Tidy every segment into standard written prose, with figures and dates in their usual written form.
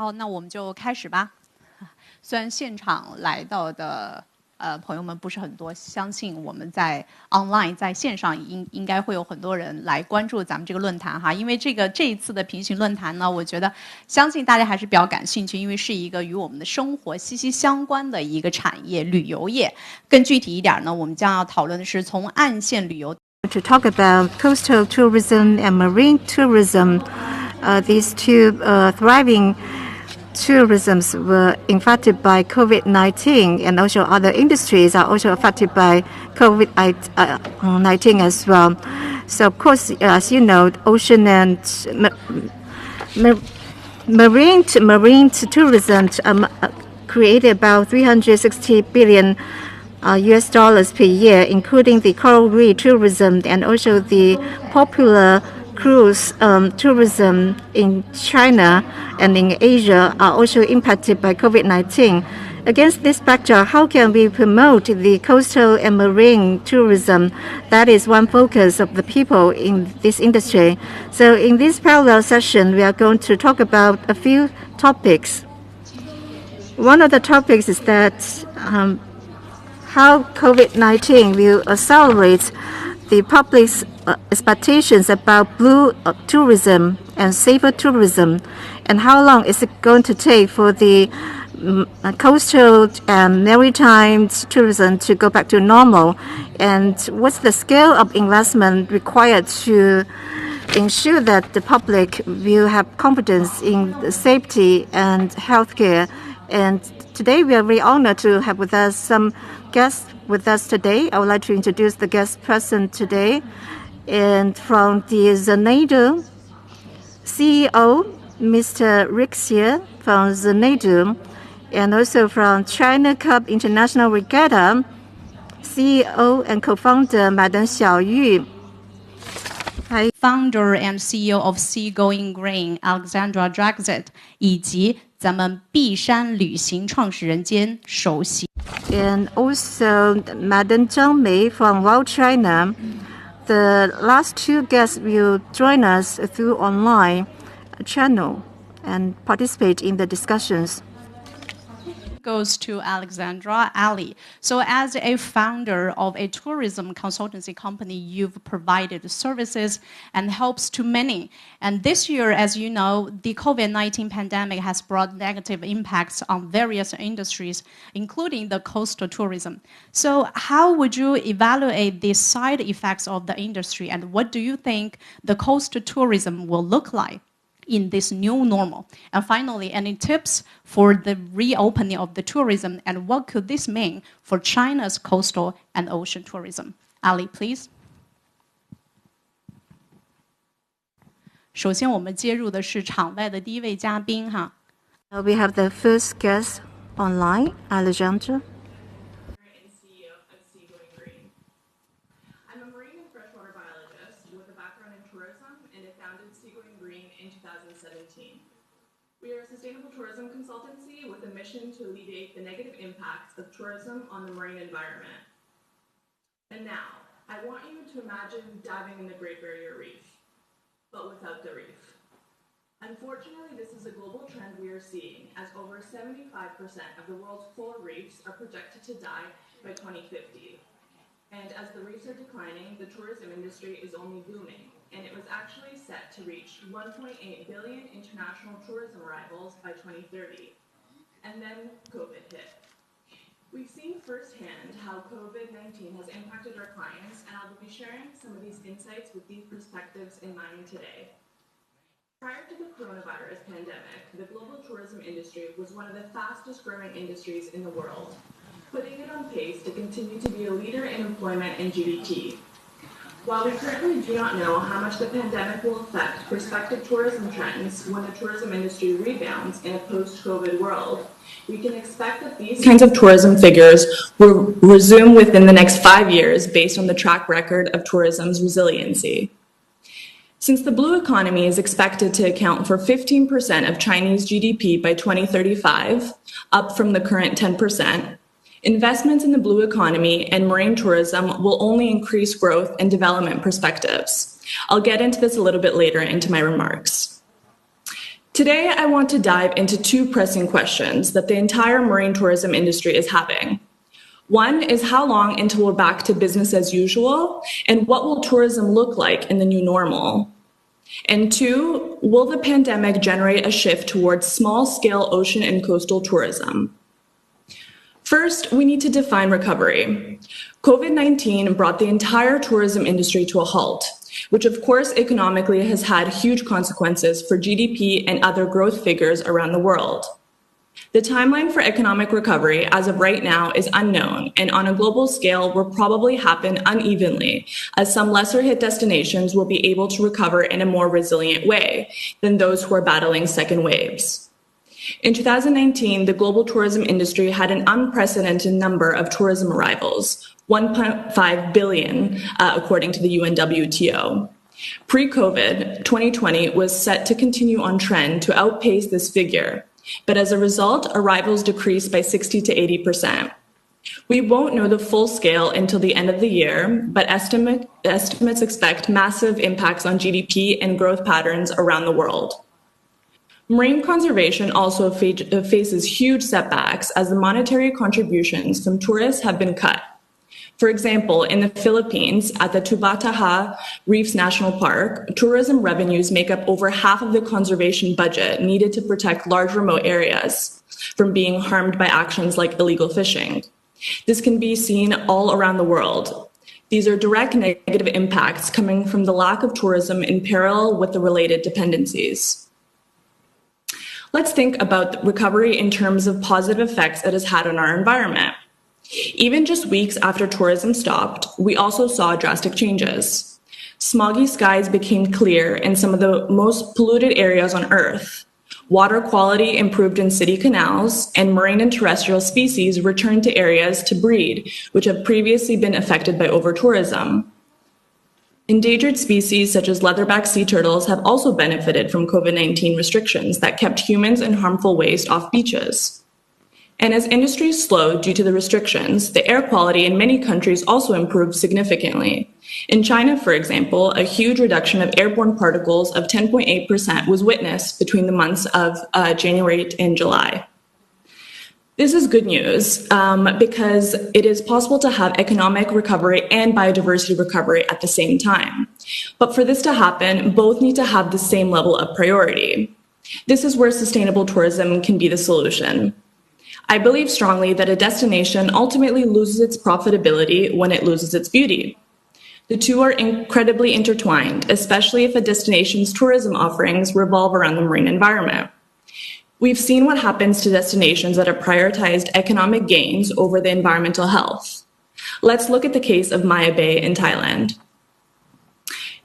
好，那我们就开始吧。虽然现场来到的朋友们不是很多，相信我们在 online 在线上应该会有很多人来关注咱们这个论坛哈。因为这一次的平行论坛呢，我觉得相信大家还是比较感兴趣，因为是一个与我们的生活息息相关的一个产业——旅游业。更具体一点呢，我们将要讨论的是从岸线旅游。To talk about coastal tourism and marine tourism, these two thriving tourisms were affected by COVID-19, and also other industries are also affected by COVID-19 as well. So, of course, as you know, ocean and marine tourism created about 360 billion US dollars per year, including the coral reef tourism and also the popular cruise tourism in China and in Asia are also impacted by COVID-19. Against this backdrop, how can we promote the coastal and marine tourism? That is one focus of the people in this industry. So in this parallel session, we are going to talk about a few topics. One of the topics is that how COVID-19 will accelerate the public's expectations about blue tourism and safer tourism, and how long is it going to take for the coastal and maritime tourism to go back to normal, and what's the scale of investment required to ensure that the public will have confidence in the safety and healthcare. And today we are very honored to have with us some guests with us today. I would like to introduce the guests present today. And from the Zanadu CEO, Mr. Xiao from Zanadu, and also from China Cup International Regatta, CEO and co-founder Madam Xiao. Founder and CEO of Seagoing Green, Aleksandra Dragozet, 以及咱们碧山旅行创始人兼首席。And also Madam Zhang from WildChina. The last two guests will join us through online channel and participate in the discussions. Goes to Aleksandra. Ali. So as a founder of a tourism consultancy company, you've provided services and helps to many. And this year, as you know, the COVID-19 pandemic has brought negative impacts on various industries, including the coastal tourism. So how would you evaluate the side effects of the industry, and what do you think the coastal tourism will look like in this new normal? And finally, any tips for the reopening of the tourism, and what could this mean for China's coastal and ocean tourism? Ali, please. 首先我们接入的是场外的第一位嘉宾哈。We have the first guest online, Aleksandra. We are a sustainable tourism consultancy with a mission to alleviate the negative impacts of tourism on the marine environment. And now, I want you to imagine diving in the Great Barrier Reef, but without the reef. Unfortunately, this is a global trend we are seeing, as over 75% of the world's coral reefs are projected to die by 2050. And as the reefs are declining, the tourism industry is only booming, and it was actually set to reach 1.8 billion international tourism arrivals by 2030. And then COVID hit. We've seen firsthand how COVID-19 has impacted our clients, and I'll be sharing some of these insights with these perspectives in mind today. Prior to the coronavirus pandemic, the global tourism industry was one of the fastest growing industries in the world, putting it on pace to continue to be a leader in employment and GDP. While we currently do not know how much the pandemic will affect prospective tourism trends when the tourism industry rebounds in a post-COVID world, we can expect that these kinds of tourism figures will resume within the next 5 years based on the track record of tourism's resiliency. Since the blue economy is expected to account for 15% of Chinese GDP by 2035, up from the current 10%, investments in the blue economy and marine tourism will only increase growth and development perspectives. I'll get into this a little bit later into my remarks. Today, I want to dive into two pressing questions that the entire marine tourism industry is having. One is how long until we're back to business as usual, and what will tourism look like in the new normal? And two, will the pandemic generate a shift towards small-scale ocean and coastal tourism? First, we need to define recovery. COVID-19 brought the entire tourism industry to a halt, which of course economically has had huge consequences for GDP and other growth figures around the world. The timeline for economic recovery as of right now is unknown, and on a global scale will probably happen unevenly, as some lesser hit destinations will be able to recover in a more resilient way than those who are battling second waves. In 2019, the global tourism industry had an unprecedented number of tourism arrivals, 1.5 billion, according to the UNWTO. Pre-COVID, 2020 was set to continue on trend to outpace this figure, but as a result, arrivals decreased by 60 to 80%. We won't know the full scale until the end of the year, but estimates expect massive impacts on GDP and growth patterns around the world. Marine conservation also faces huge setbacks as the monetary contributions from tourists have been cut. For example, in the Philippines, at the Tubataha Reefs National Park, tourism revenues make up over half of the conservation budget needed to protect large remote areas from being harmed by actions like illegal fishing. This can be seen all around the world. These are direct negative impacts coming from the lack of tourism in parallel with the related dependencies. Let's think about recovery in terms of positive effects it has had on our environment. Even just weeks after tourism stopped, we also saw drastic changes. Smoggy skies became clear in some of the most polluted areas on Earth. Water quality improved in city canals, and marine and terrestrial species returned to areas to breed, which have previously been affected by over-tourism. Endangered species such as leatherback sea turtles have also benefited from COVID-19 restrictions that kept humans and harmful waste off beaches. And as industries slowed due to the restrictions, the air quality in many countries also improved significantly. In China, for example, a huge reduction of airborne particles of 10.8% was witnessed between the months of January and July. This is good news because it is possible to have economic recovery and biodiversity recovery at the same time. But for this to happen, both need to have the same level of priority. This is where sustainable tourism can be the solution. I believe strongly that a destination ultimately loses its profitability when it loses its beauty. The two are incredibly intertwined, especially if a destination's tourism offerings revolve around the marine environment. We've seen what happens to destinations that have prioritized economic gains over the environmental health. Let's look at the case of Maya Bay in Thailand.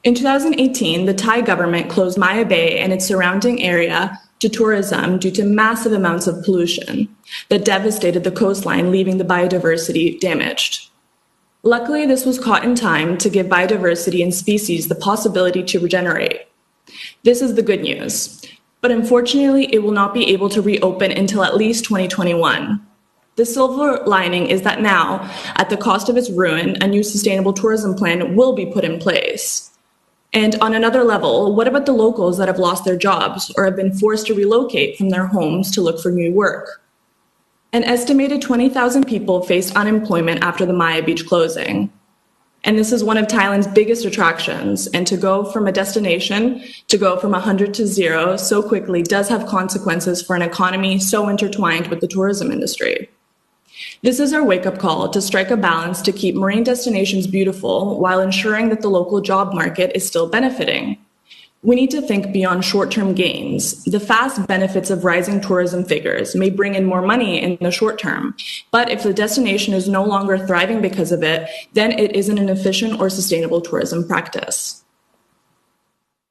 In 2018, the Thai government closed Maya Bay and its surrounding area to tourism due to massive amounts of pollution that devastated the coastline, leaving the biodiversity damaged. Luckily, this was caught in time to give biodiversity and species the possibility to regenerate. This is the good news, but unfortunately, it will not be able to reopen until at least 2021. The silver lining is that now, at the cost of its ruin, a new sustainable tourism plan will be put in place. And on another level, what about the locals that have lost their jobs or have been forced to relocate from their homes to look for new work? An estimated 20,000 people faced unemployment after the Maya Beach closing. And this is one of Thailand's biggest attractions. And to go from a destination to go from 100 to 0 so quickly does have consequences for an economy so intertwined with the tourism industry. This is our wake-up call to strike a balance to keep marine destinations beautiful while ensuring that the local job market is still benefiting. We need to think beyond short-term gains. The fast benefits of rising tourism figures may bring in more money in the short term, but if the destination is no longer thriving because of it, then it isn't an efficient or sustainable tourism practice.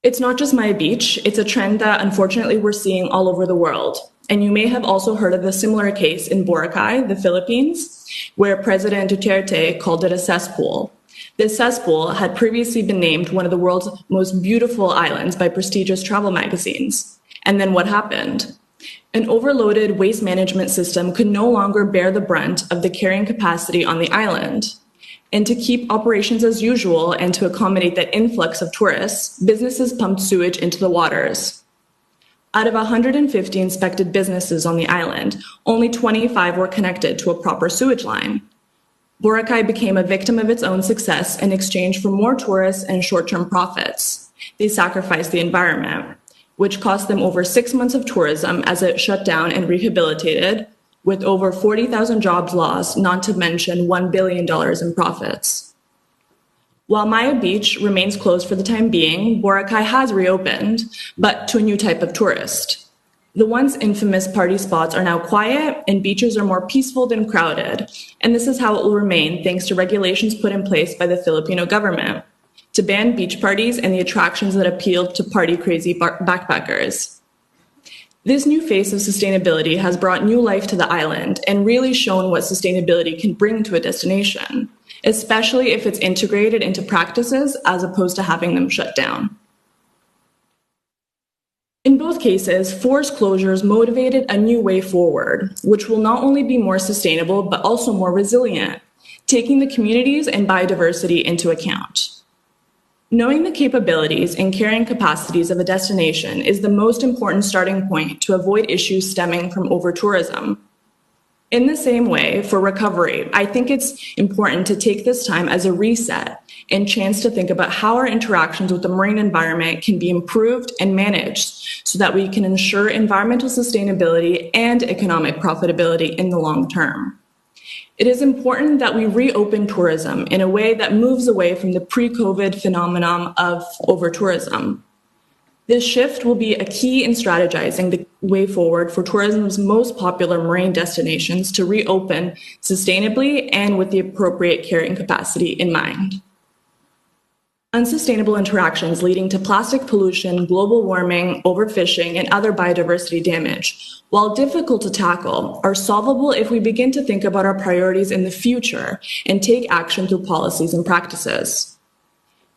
It's not just Maya Beach, it's a trend that unfortunately we're seeing all over the world. And you may have also heard of the similar case in Boracay, the Philippines, where President Duterte called it a cesspool. This cesspool had previously been named one of the world's most beautiful islands by prestigious travel magazines. And then what happened? An overloaded waste management system could no longer bear the brunt of the carrying capacity on the island. And to keep operations as usual and to accommodate that influx of tourists, businesses pumped sewage into the waters. Out of 150 inspected businesses on the island, only 25 were connected to a proper sewage line. Boracay became a victim of its own success in exchange for more tourists and short-term profits. They sacrificed the environment, which cost them over 6 months of tourism as it shut down and rehabilitated, with over 40,000 jobs lost, not to mention $1 billion in profits. While Maya Beach remains closed for the time being, Boracay has reopened, but to a new type of tourist. The once infamous party spots are now quiet and beaches are more peaceful than crowded, and this is how it will remain thanks to regulations put in place by the Filipino government to ban beach parties and the attractions that appeal to party-crazy backpackers. This new face of sustainability has brought new life to the island and really shown what sustainability can bring to a destination, especially if it's integrated into practices as opposed to having them shut down. In both cases, forced closures motivated a new way forward, which will not only be more sustainable, but also more resilient, taking the communities and biodiversity into account. Knowing the capabilities and carrying capacities of a destination is the most important starting point to avoid issues stemming from over-tourism. In the same way, for recovery, I think it's important to take this time as a reset and chance to think about how our interactions with the marine environment can be improved and managed so that we can ensure environmental sustainability and economic profitability in the long term. It is important that we reopen tourism in a way that moves away from the pre-COVID phenomenon of over-tourism. This shift will be a key in strategizing the way forward for tourism's most popular marine destinations to reopen sustainably and with the appropriate carrying capacity in mind. Unsustainable interactions leading to plastic pollution, global warming, overfishing, and other biodiversity damage, while difficult to tackle, are solvable if we begin to think about our priorities in the future and take action through policies and practices.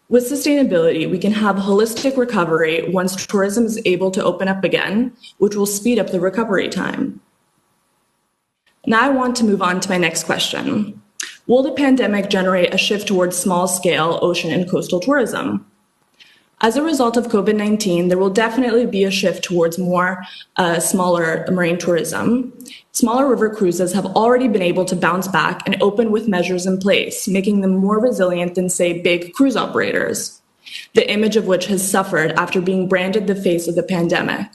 With sustainability, we can have holistic recovery once tourism is able to open up again, which will speed up the recovery time. Now I want to move on to my next question. Will the pandemic generate a shift towards small-scale ocean and coastal tourism? As a result of COVID-19, there will definitely be a shift towards more smaller marine tourism. Smaller river cruises have already been able to bounce back and open with measures in place, making them more resilient than, say, big cruise operators, the image of which has suffered after being branded the face of the pandemic.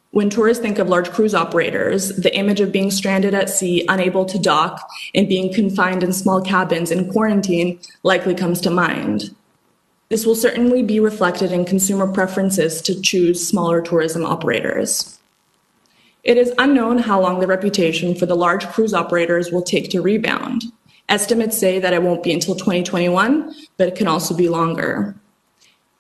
When tourists think of large cruise operators, the image of being stranded at sea, unable to dock, and being confined in small cabins in quarantine likely comes to mind. This will certainly be reflected in consumer preferences to choose smaller tourism operators. It is unknown how long the reputation for the large cruise operators will take to rebound. Estimates say that it won't be until 2021, but it can also be longer.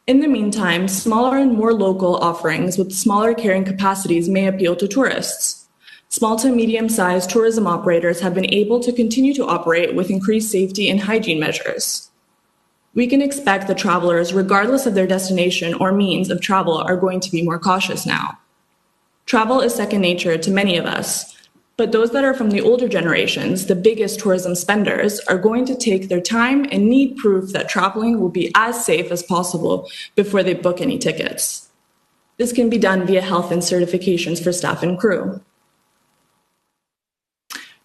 In the meantime, smaller and more local offerings with smaller carrying capacities may appeal to tourists. Small to medium-sized tourism operators have been able to continue to operate with increased safety and hygiene measures. We can expect that travelers, regardless of their destination or means of travel, are going to be more cautious now. Travel is second nature to many of us, but those that are from the older generations, the biggest tourism spenders, are going to take their time and need proof that traveling will be as safe as possible before they book any tickets. This can be done via health and certifications for staff and crew.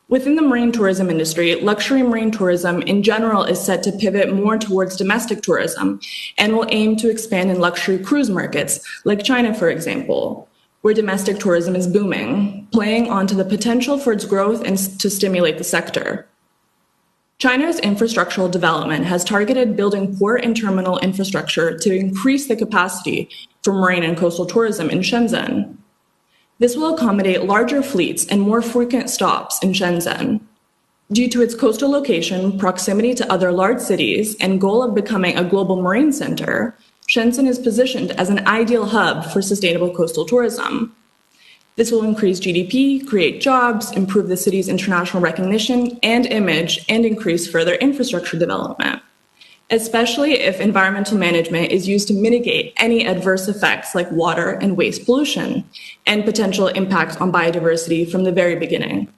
Within the marine tourism industry, luxury marine tourism in general is set to pivot more towards domestic tourism and will aim to expand in luxury cruise markets, like China, for example, where domestic tourism is booming, playing onto the potential for its growth and to stimulate the sector. China's infrastructural development has targeted building port and terminal infrastructure to increase the capacity for marine and coastal tourism in Shenzhen. This will accommodate larger fleets and more frequent stops in Shenzhen. Due to its coastal location, proximity to other large cities, and goal of becoming a global marine center, Shenzhen is positioned as an ideal hub for sustainable coastal tourism. This will increase GDP, create jobs, improve the city's international recognition and image, and increase further infrastructure development, especially if environmental management is used to mitigate any adverse effects like water and waste pollution and potential impacts on biodiversity from the very beginning.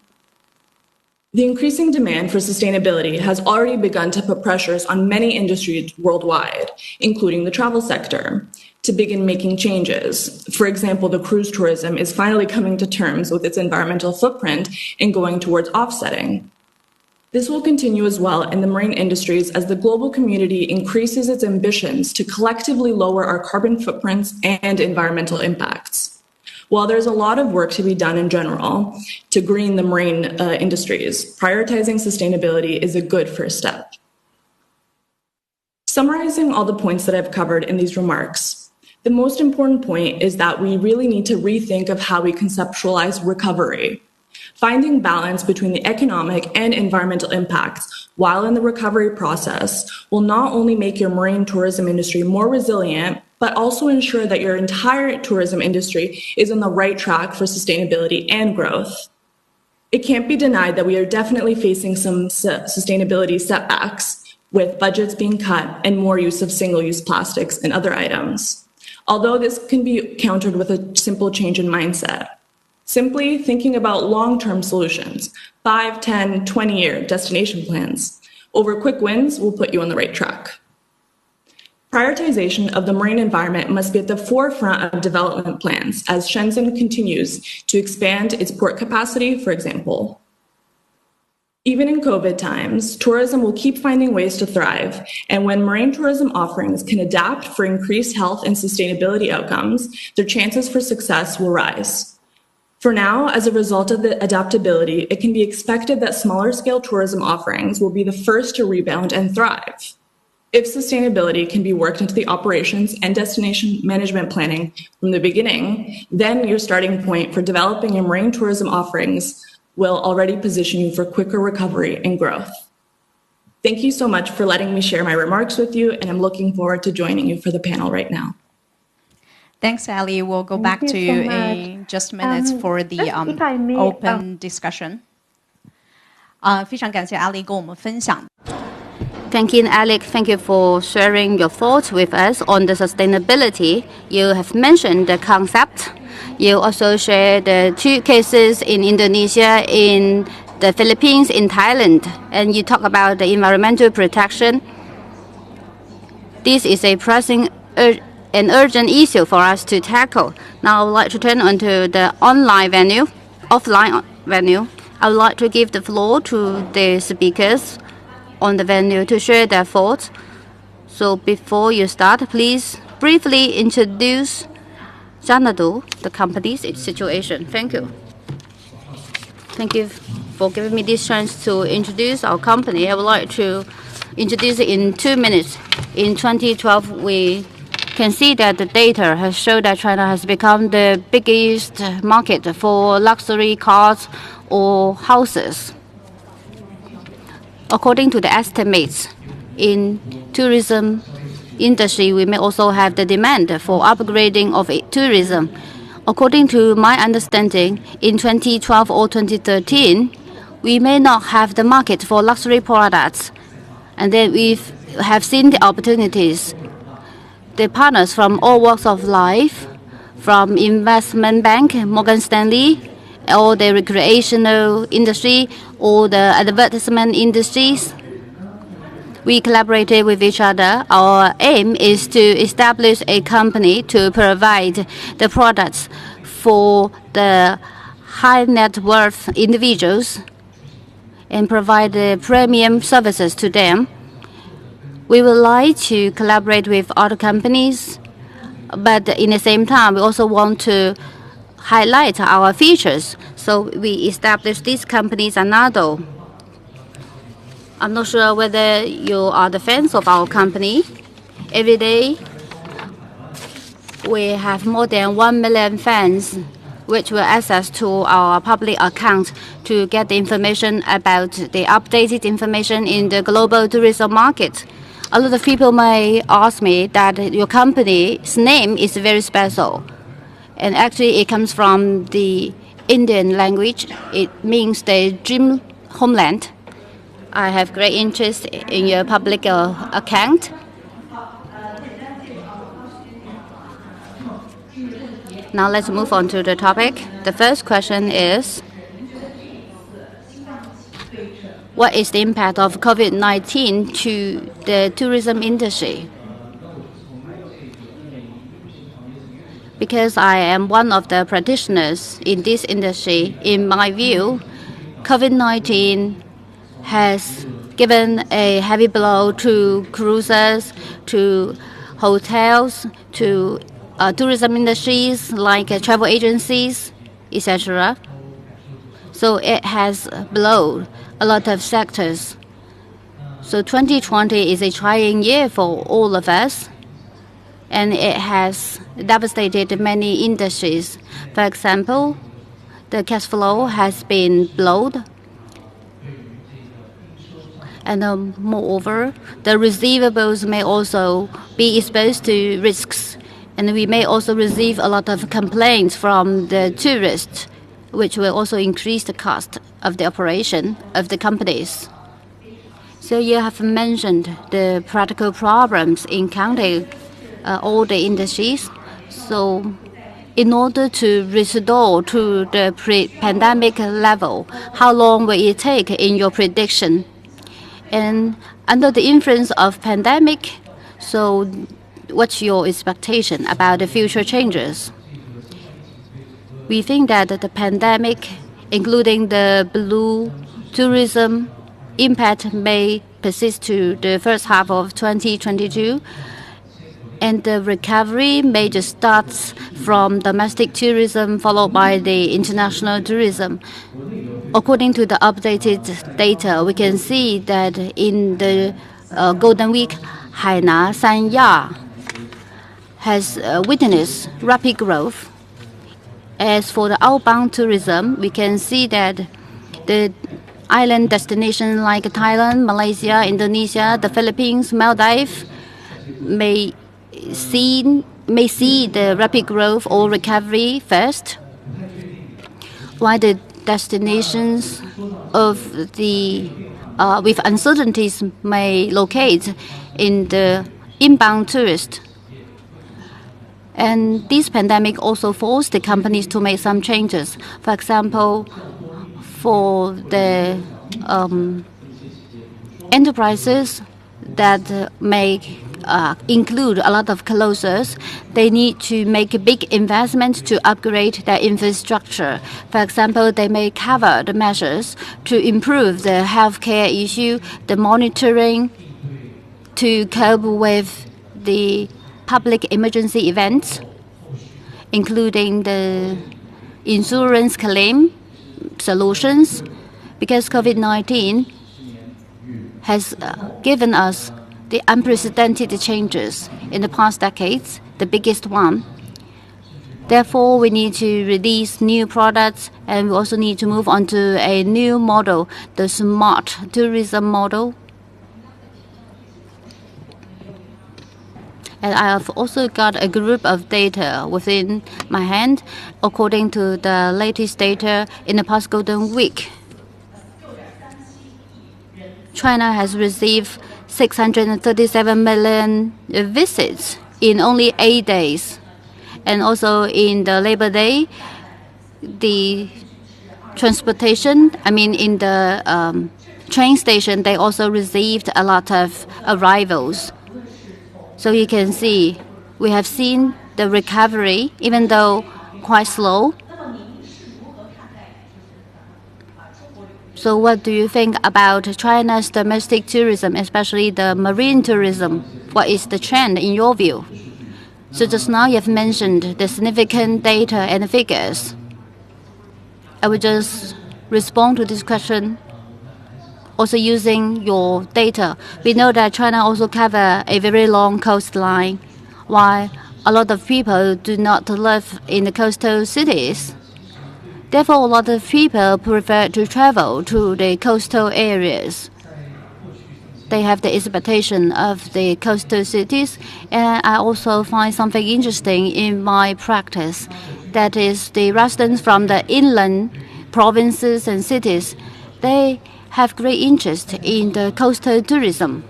The increasing demand for sustainability has already begun to put pressures on many industries worldwide, including the travel sector, to begin making changes. For example, the cruise tourism is finally coming to terms with its environmental footprint and going towards offsetting. This will continue as well in the marine industries as the global community increases its ambitions to collectively lower our carbon footprints and environmental impacts. While there's a lot of work to be done in general to green the marine industries, prioritizing sustainability is a good first step. Summarizing all the points that I've covered in these remarks, the most important point is that we really need to rethink of how we conceptualize recovery. Finding balance between the economic and environmental impacts while in the recovery process will not only make your marine tourism industry more resilient, but also ensure that your entire tourism industry is on the right track for sustainability and growth. It can't be denied that we are definitely facing some sustainability setbacks, with budgets being cut and more use of single-use plastics and other items. Although this can be countered with a simple change in mindset. Simply thinking about long-term solutions, 5, 10, 20-year destination plans, over quick wins will put you on the right track. Prioritization of the marine environment must be at the forefront of development plans as Shenzhen continues to expand its port capacity, for example. Even in COVID times, tourism will keep finding ways to thrive, and when marine tourism offerings can adapt for increased health and sustainability outcomes, their chances for success will rise. For now, as a result of the adaptability, it can be expected that smaller scale tourism offerings will be the first to rebound and thrive. If sustainability can be worked into the operations and destination management planning from the beginning, then your starting point for developing your marine tourism offerings will already position you for quicker recovery and growth. Thank you so much for letting me share my remarks with you, and I'm looking forward to joining you for the panel right now. Thanks, Ali. We'll go back to you in just minutes for the open discussion. 非常感谢 Ali 跟我们分享。 Thank you, Alex. Thank you for sharing your thoughts with us on the sustainability. You have mentioned the concept. You also shared the 2 cases in Indonesia, in the Philippines, in Thailand, and you talk about the environmental protection. This is a pressing an urgent issue for us to tackle. Now I would like to turn on to the offline venue. I would like to give the floor to the speakers on the venue to share their thoughts. So before you start, please briefly introduce Zanadu, the company's situation. Thank you. Thank you for giving me this chance to introduce our company. I would like to introduce it in 2 minutes. In 2012, we can see that the data has shown that China has become the biggest market for luxury cars or houses. According to the estimates, in tourism industry, we may also have the demand for upgrading of tourism. According to my understanding, in 2012 or 2013, we may not have the market for luxury products. And then we have seen the opportunities. The partners from all walks of life, from investment bank, Morgan Stanley, or the recreational industry, or the advertisement industries, we collaborated with each other. Our aim is to establish a company to provide the products for the high net worth individuals and provide the premium services to them. We would like to collaborate with other companies, but in the same time, we also want to highlight our features. So we established this company, Zanadu. I'm not sure whether you are the fans of our company. Every day, we have more than 1 million fans, which will access to our public account to get the information about the updated information in the global tourism market. A lot of people may ask me that your company's name is very special. And actually, it comes from the Indian language. It means the dream homeland. I have great interest in your public account. Now let's move on to the topic. The first question is, what is the impact of COVID-19 to the tourism industry? Because I am one of the practitioners in this industry, in my view, COVID-19 has given a heavy blow to cruisers, to hotels, to tourism industries like travel agencies, etc. So it has blown a lot of sectors. So 2020 is a trying year for all of us, and it has devastated many industries. For example, the cash flow has been blown, and moreover, the receivables may also be exposed to risks, and we may also receive a lot of complaints from the tourists, which will also increase the cost of the operation of the companies. So you have mentioned the practical problems encountered all the industries. So in order to restore to the pre-pandemic level, how long will it take in your prediction? And under the influence of pandemic, so what's your expectation about the future changes? We think that the pandemic, including the blue tourism impact, may persist to the first half of 2022, and the recovery may just start from domestic tourism followed by the international tourism. According to the updated data, we can see that in the Golden Week, Hainan, Sanya has witnessed rapid growth. As for the outbound tourism, we can see that the island destinations like Thailand, Malaysia, Indonesia, the Philippines, Maldives may see the rapid growth or recovery first, while the destinations of the with uncertainties may locate in the inbound tourist. And this pandemic also forced the companies to make some changes. For example, for the enterprises that may include a lot of closures, they need to make a big investment to upgrade their infrastructure. For example, they may cover the measures to improve the healthcare issue, the monitoring, to cope with the public emergency events, including the insurance claim solutions, because COVID-19 has given us the unprecedented changes in the past decades, the biggest one. Therefore, we need to release new products, and we also need to move on to a new model, the smart tourism model. And I have also got a group of data within my hand. According to the latest data in the past Golden Week, China has received 637 million visits in only 8 days. And also in the Labor Day, the transportation, in the train station, they also received a lot of arrivals. So you can see, we have seen the recovery, even though quite slow. So what do you think about China's domestic tourism, especially the marine tourism? What is the trend in your view? So just now you have mentioned the significant data and figures. I will just respond to this question also using your data. We know that China also covers a very long coastline, while a lot of people do not live in the coastal cities. Therefore, a lot of people prefer to travel to the coastal areas. They have the expectation of the coastal cities, and I also find something interesting in my practice. That is, the residents from the inland provinces and cities, they have great interest in the coastal tourism.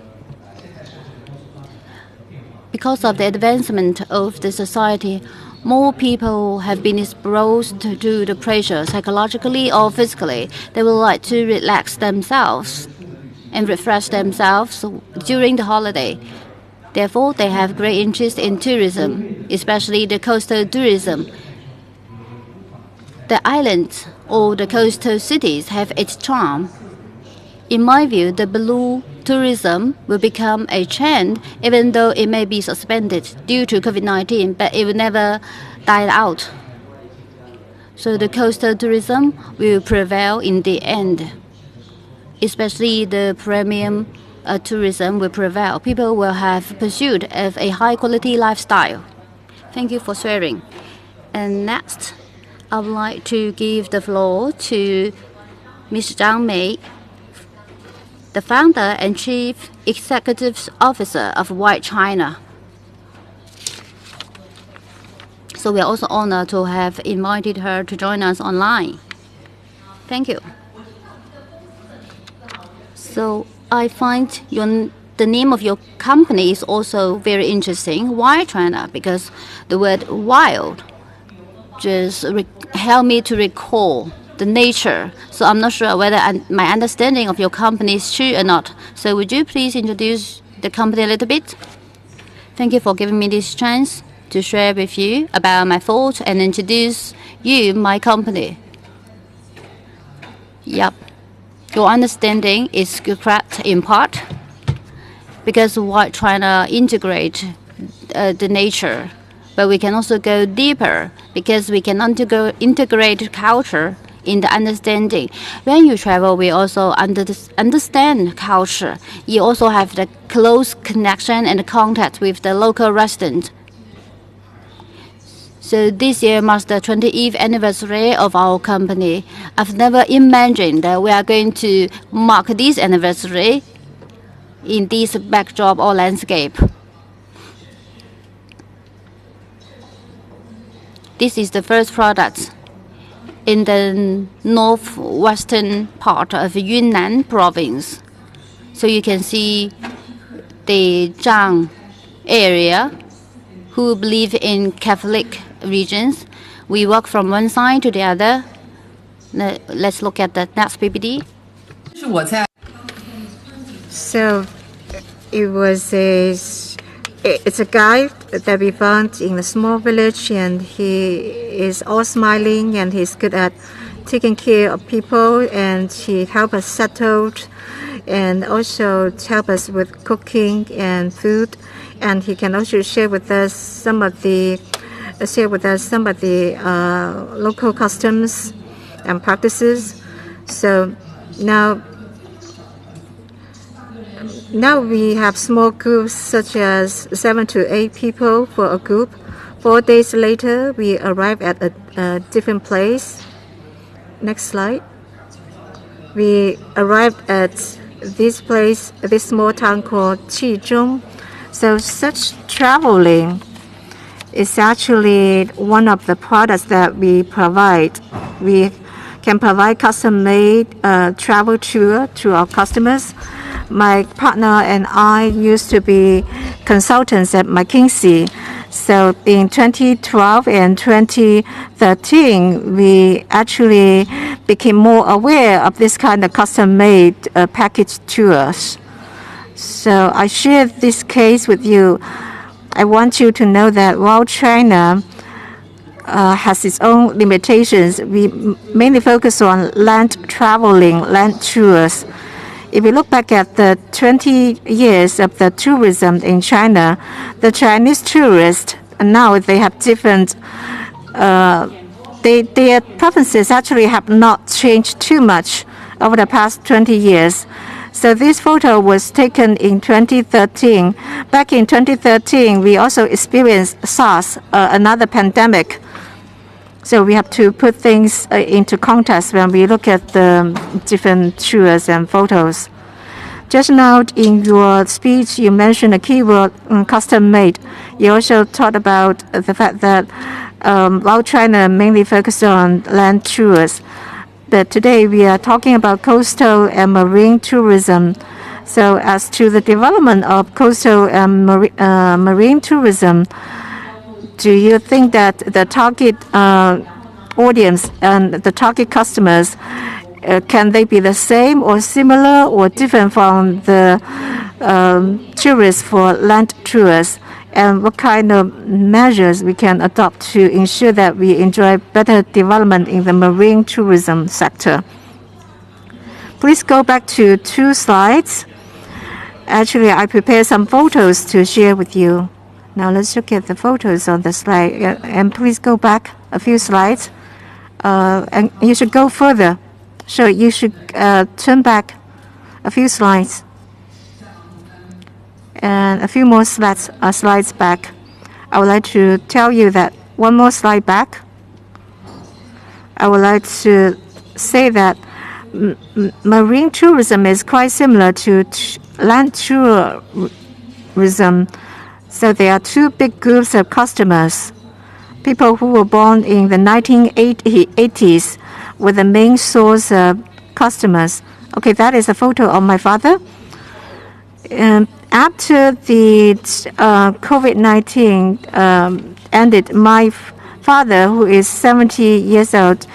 Because of the advancement of the society, more people have been exposed to the pressure psychologically or physically. They would like to relax themselves and refresh themselves during the holiday. Therefore, they have great interest in tourism, especially the coastal tourism. The islands or the coastal cities have its charm. In my view, the blue tourism will become a trend, even though it may be suspended due to COVID-19, but it will never die out. So the coastal tourism will prevail in the end, especially the premium tourism will prevail. People will have pursuit of a high-quality lifestyle. Thank you for sharing. And next, I would like to give the floor to Ms. Zhang, the founder and chief executive officer of WildChina. So we are also honored to have invited her to join us online. Thank you. So I find the name of your company is also very interesting, WildChina, because the word wild just help me to recall the nature. So I'm not sure whether my understanding of your company is true or not. So would you please introduce the company a little bit? Thank you for giving me this chance to share with you about my thoughts and introduce you my company. Yep, your understanding is correct in part because WildChina integrate the nature, but we can also go deeper because we can integrate culture in the understanding. When you travel, we also understand culture. You also have the close connection and contact with the local residents. So this year marks the 20th anniversary of our company. I've never imagined that we are going to mark this anniversary in this backdrop or landscape. This is the first product in the northwestern part of Yunnan province. So you can see the Zhang area who believe in Catholic regions. We walk from one side to the other. Let's look at the next PPT. So it's a guy that we found in a small village, and he is all smiling, and he's good at taking care of people, and he help us settle, and also help us with cooking and food, and he can also share with us some of the local customs and practices. So now we have small groups such as 7 to 8 people for a group. 4 days later, we arrive at a different place. Next slide. We arrived at this place, this small town called Qizhong. So such traveling is actually one of the products that we provide. We can provide custom-made travel tour to our customers. My partner and I used to be consultants at McKinsey. So in 2012 and 2013, we actually became more aware of this kind of custom-made package tours. So I share this case with you. I want you to know that WildChina has its own limitations. We mainly focus on land traveling, land tours. If you look back at the 20 years of the tourism in China, the Chinese tourists now they have different. Their preferences actually have not changed too much over the past 20 years. So this photo was taken in 2013. Back in 2013, we also experienced SARS, another pandemic. So we have to put things into context when we look at the different tours and photos. Just now in your speech, you mentioned a keyword, custom-made. You also talked about the fact that WildChina mainly focused on land tours. But today we are talking about coastal and marine tourism. So as to the development of coastal and marine tourism, do you think that the target audience and the target customers can they be the same or similar or different from the tourists for land tours? And what kind of measures we can adopt to ensure that we enjoy better development in the marine tourism sector? Please go back to 2 slides. Actually, I prepared some photos to share with you. Now let's look at the photos on the slide. And please go back a few slides. And you should go further. So you should turn back a few slides. And a few more slides back. I would like to tell you that one more slide back. I would like to say that marine tourism is quite similar to land tourism. So there are 2 big groups of customers. People who were born in the 1980s were the main source of customers. Okay, that is a photo of my father. And after the COVID-19 ended, my father, who is 70 years old,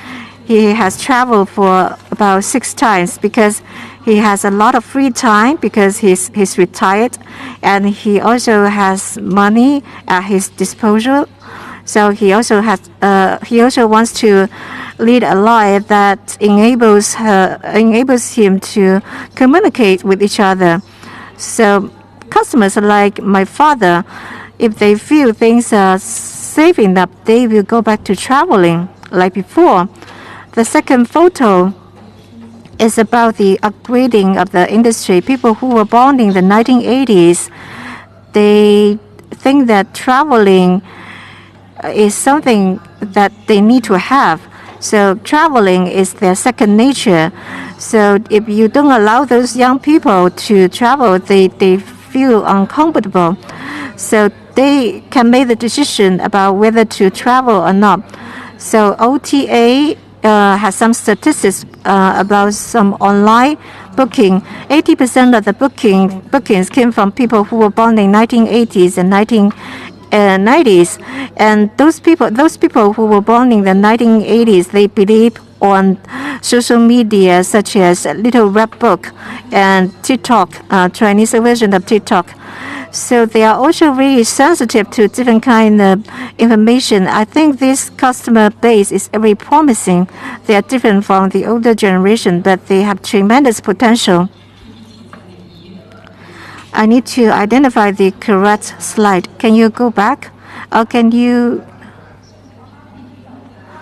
he has traveled for about 6 times because he has a lot of free time because he's retired, and he also has money at his disposal. So he also wants to lead a life that enables him to communicate with each other. So customers like my father, if they feel things are safe enough, they will go back to traveling like before. The second photo is about the upgrading of the industry. People who were born in the 1980s, they think that traveling is something that they need to have. So traveling is their second nature. So if you don't allow those young people to travel, they feel uncomfortable. So they can make the decision about whether to travel or not. So OTA has some statistics about some online booking. 80% of the bookings came from people who were born in 1980s and 1990s. And those people who were born in the 1980s, they believe on social media such as Little Red Book and TikTok, Chinese version of TikTok. So they are also very sensitive to different kind of information. I think this customer base is very promising. They are different from the older generation, but they have tremendous potential. I need to identify the correct slide. Can you go back? Or can you...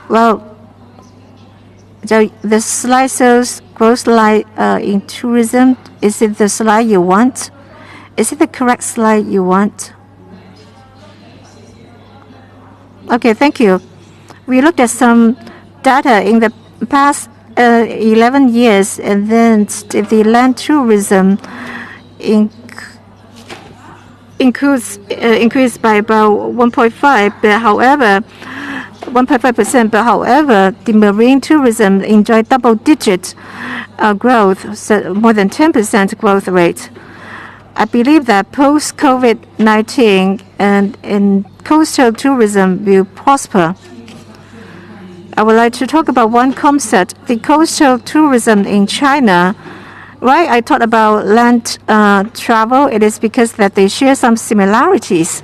Well, the slide shows growth line in tourism. Is it the slide you want? Is it the correct slide you want? Okay, thank you. We looked at some data in the past 11 years, and then the land tourism increased by about 1.5%. But however, the marine tourism enjoyed double-digit growth, so more than 10% growth rate. I believe that post-COVID-19 and coastal tourism will prosper. I would like to talk about one concept, the coastal tourism in China. Right, I talked about land travel. It is because that they share some similarities.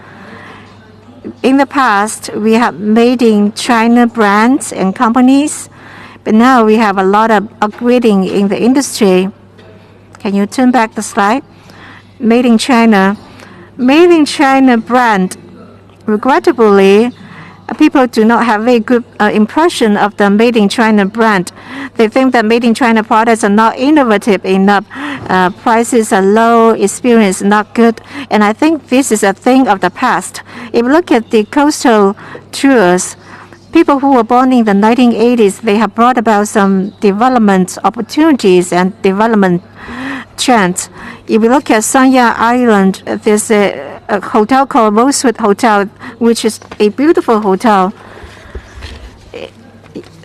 In the past, we have made in China brands and companies, but now we have a lot of upgrading in the industry. Can you turn back the slide? Made in China brand. Regrettably, people do not have a good impression of the Made in China brand. They think that Made in China products are not innovative enough. Prices are low, experience not good. And I think this is a thing of the past. If you look at the coastal tours, people who were born in the 1980s, they have brought about some development opportunities and development trends. If you look at Sanya Island, there's a hotel called Rosewood Hotel, which is a beautiful hotel.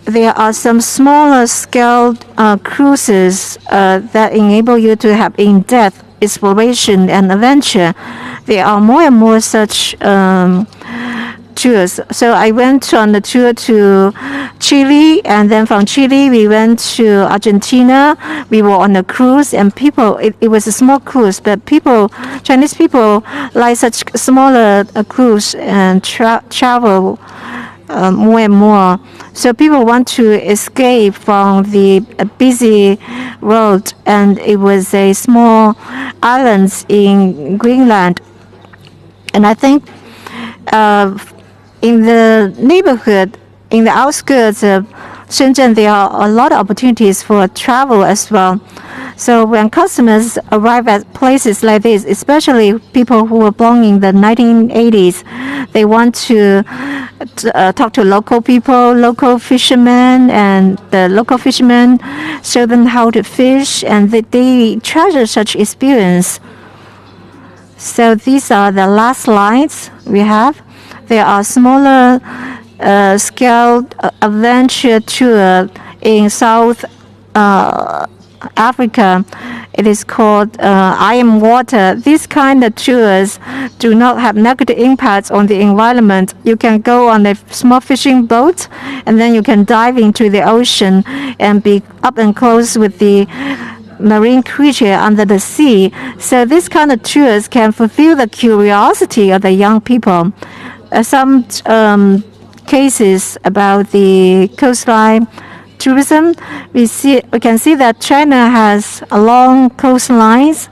There are some smaller scale cruises that enable you to have in-depth exploration and adventure. There are more and more such tours. So I went on the tour to Chile, and then from Chile we went to Argentina. We were on a cruise, and it was a small cruise, but Chinese people like such smaller cruise and travel more and more. So people want to escape from the busy road, and it was a small island in Greenland. And I think in the neighborhood, in the outskirts of Shenzhen, there are a lot of opportunities for travel as well. So when customers arrive at places like this, especially people who were born in the 1980s, they want to talk to local people, local fishermen, and the local fishermen show them how to fish, and they treasure such experience. So these are the last slides we have. There are smaller scale adventure tour in South Africa. It is called I Am Water. These kind of tours do not have negative impacts on the environment. You can go on a small fishing boat, and then you can dive into the ocean and be up and close with the marine creature under the sea. So this kind of tours can fulfill the curiosity of the young people. Some cases about the coastline tourism, we can see that China has a long coastlines.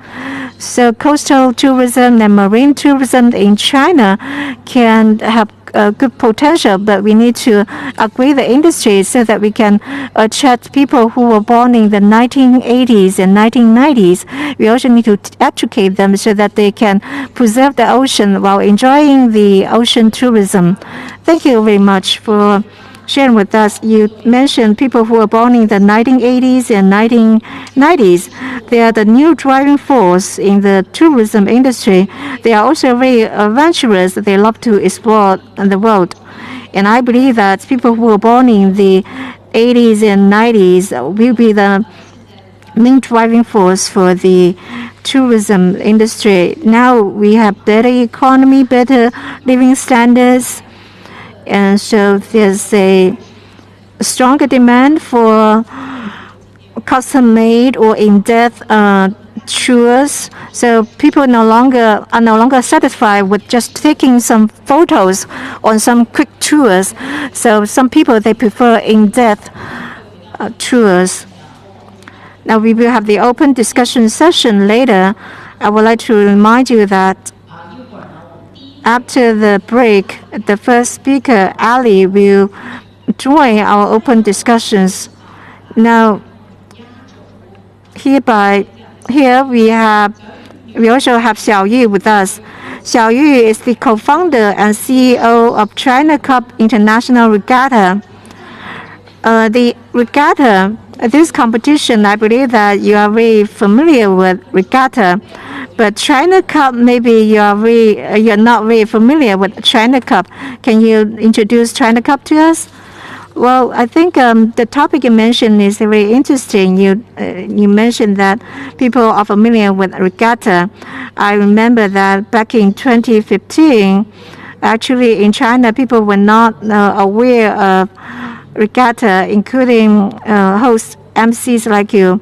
So coastal tourism and marine tourism in China can have good potential, but we need to upgrade the industry so that we can attract people who were born in the 1980s and 1990s. We also need to educate them so that they can preserve the ocean while enjoying the ocean tourism. Thank you very much for sharing with us. You mentioned people who were born in the 1980s and 1990s. They are the new driving force in the tourism industry. They are also very adventurous. They love to explore the world. And I believe that people who were born in the 80s and 90s will be the main driving force for the tourism industry. Now we have better economy, better living standards, and so there's a stronger demand for custom-made or in-depth tours. So people are no longer satisfied with just taking some photos on some quick tours. So some people, they prefer in-depth tours. Now we will have the open discussion session later. I would like to remind you that after the break, the first speaker, Ali, will join our open discussions. Now, here we also have Xiao with us. Xiao is the co-founder and CEO of China Cup International Regatta. The regatta, this competition, I believe that you are very familiar with regatta, but China Cup, maybe you're not very familiar with China Cup. Can you introduce China Cup to us? Well, I think the topic you mentioned is very interesting. You mentioned that people are familiar with regatta. I remember that back in 2015, actually in China, people were not aware of regatta, including host MCs like you.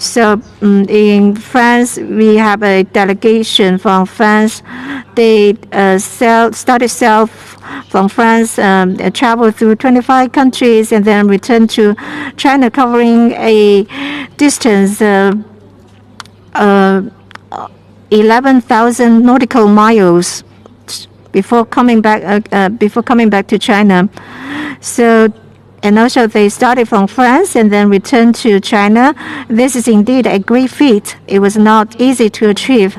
So in France, we have a delegation from France. They started from France, traveled through 25 countries, and then returned to China, covering a distance of 11,000 nautical miles before coming back to China. So. And also they started from France and then returned to China. This is indeed a great feat. It was not easy to achieve.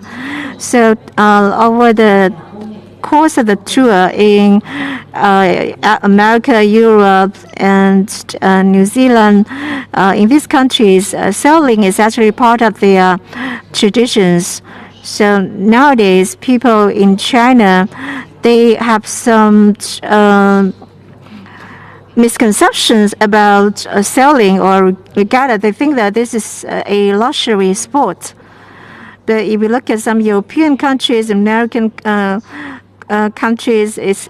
So over the course of the tour in America, Europe, and New Zealand, in these countries, sailing is actually part of their traditions. So nowadays, people in China, they have some misconceptions about sailing or regatta. They think that this is a luxury sport. But if you look at some European countries, American countries, it's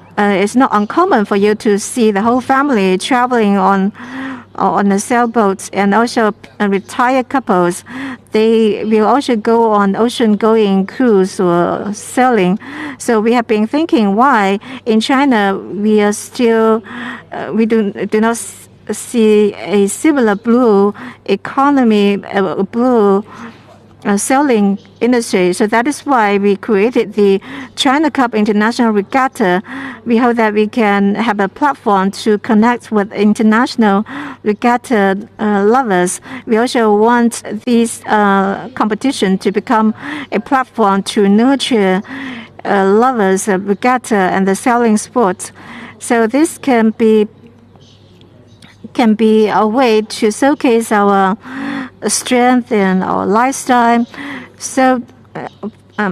not uncommon for you to see the whole family traveling on the sailboats, and also retired couples. They will also go on ocean-going cruise or sailing. So we have been thinking why in China we are still we do not see a similar blue economy, blue sailing industry. So that is why we created the China Cup International Regatta. We hope that we can have a platform to connect with international regatta lovers. We also want this competition to become a platform to nurture lovers of regatta and the sailing sports. So this can be a way to showcase our strength and our lifestyle. So,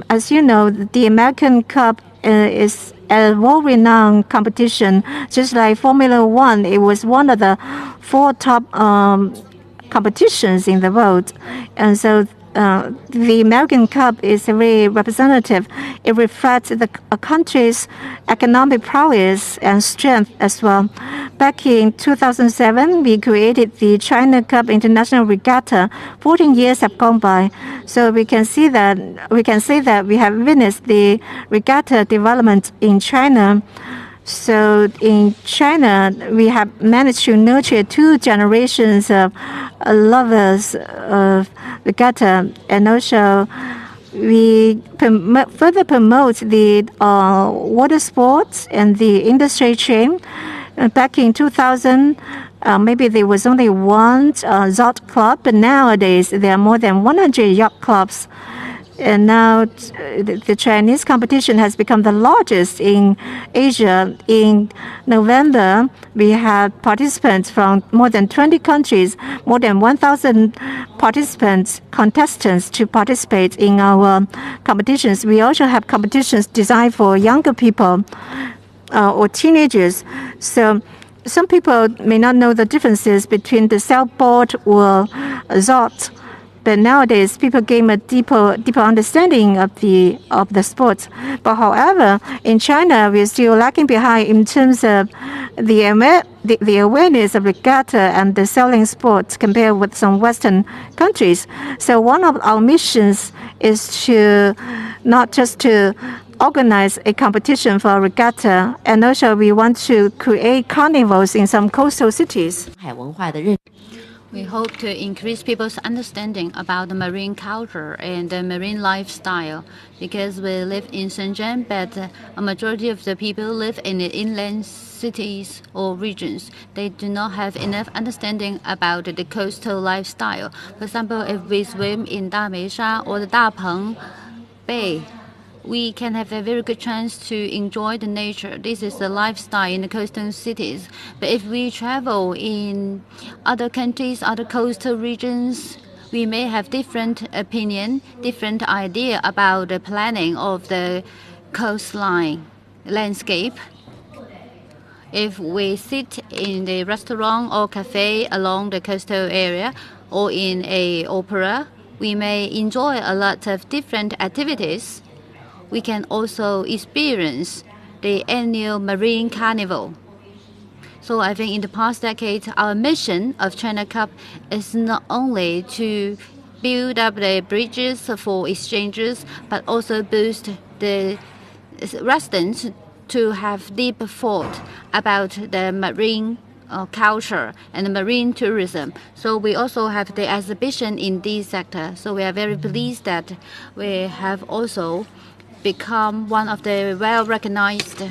as you know, the American Cup is a world-renowned competition. Just like Formula One, it was one of the 4 top competitions in the world, and so the American Cup is very representative. It reflects a country's economic prowess and strength as well. Back in 2007, we created the China Cup International Regatta. 14 years have gone by, so we can say that we have witnessed the regatta development in China. So in China, we have managed to nurture 2 generations of lovers of regatta, and also we further promote the water sports and the industry chain. Back in 2000, maybe there was only one yacht club, but nowadays there are more than 100 yacht clubs. And now the Chinese competition has become the largest in Asia. In November, we had participants from more than 20 countries, more than 1,000 contestants to participate in our competitions. We also have competitions designed for younger people or teenagers. So some people may not know the differences between the sailboat or yacht. But nowadays, people gain a deeper understanding of the sports. But however, in China, we are still lagging behind in terms of the awareness of regatta and the sailing sports compared with some Western countries. So one of our missions is to not just to organize a competition for regatta, and also we want to create carnivals in some coastal cities. We hope to increase people's understanding about the marine culture and the marine lifestyle, because we live in Shenzhen, but a majority of the people live in the inland cities or regions. They do not have enough understanding about the coastal lifestyle. For example, if we swim in Dameisha or the Dapeng Bay, we can have a very good chance to enjoy the nature. This is the lifestyle in the coastal cities. But if we travel in other countries, other coastal regions, we may have different opinion, different idea about the planning of the coastline landscape. If we sit in the restaurant or cafe along the coastal area or in a opera, we may enjoy a lot of different activities. We can also experience the annual Marine Carnival. So I think in the past decade, our mission of China Cup is not only to build up the bridges for exchanges, but also boost the residents to have deep thought about the marine culture and marine tourism. So we also have the exhibition in this sector. So we are very pleased that we have also become one of the well-recognized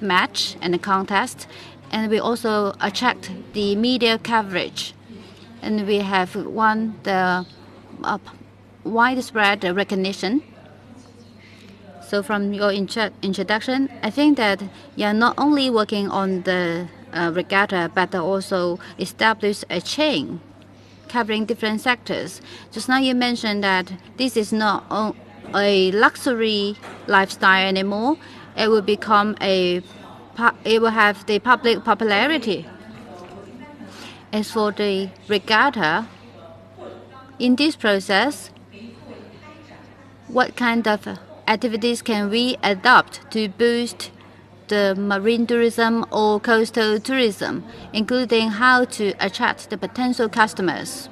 match and contest, and we also attract the media coverage, and we have won the widespread recognition. So from your introduction, I think that you are not only working on the regatta, but also establish a chain covering different sectors. Just now you mentioned that this is not a luxury lifestyle anymore. It will become it will have the public popularity. As for the regatta, in this process, what kind of activities can we adopt to boost the marine tourism or coastal tourism, including how to attract the potential customers.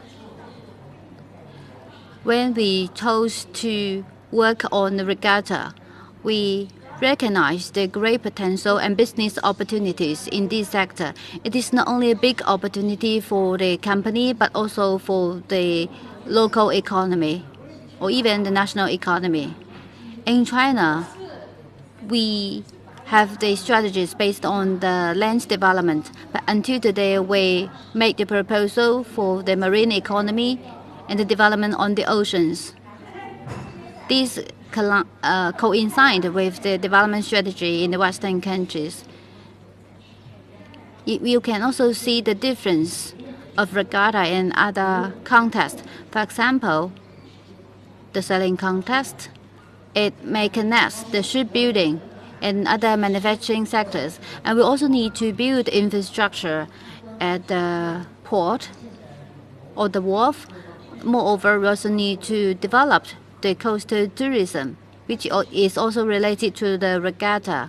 When we chose to work on the regatta, we recognize the great potential and business opportunities in this sector. It is not only a big opportunity for the company, but also for the local economy or even the national economy. In China, we have the strategies based on the land development, but until today we make the proposal for the marine economy and the development on the oceans. These coincide with the development strategy in the Western countries. You can also see the difference of regatta in other contests. For example, the sailing contest, it may connect the shipbuilding and other manufacturing sectors. And we also need to build infrastructure at the port or the wharf. Moreover, we also need to develop the coastal tourism, which is also related to the regatta.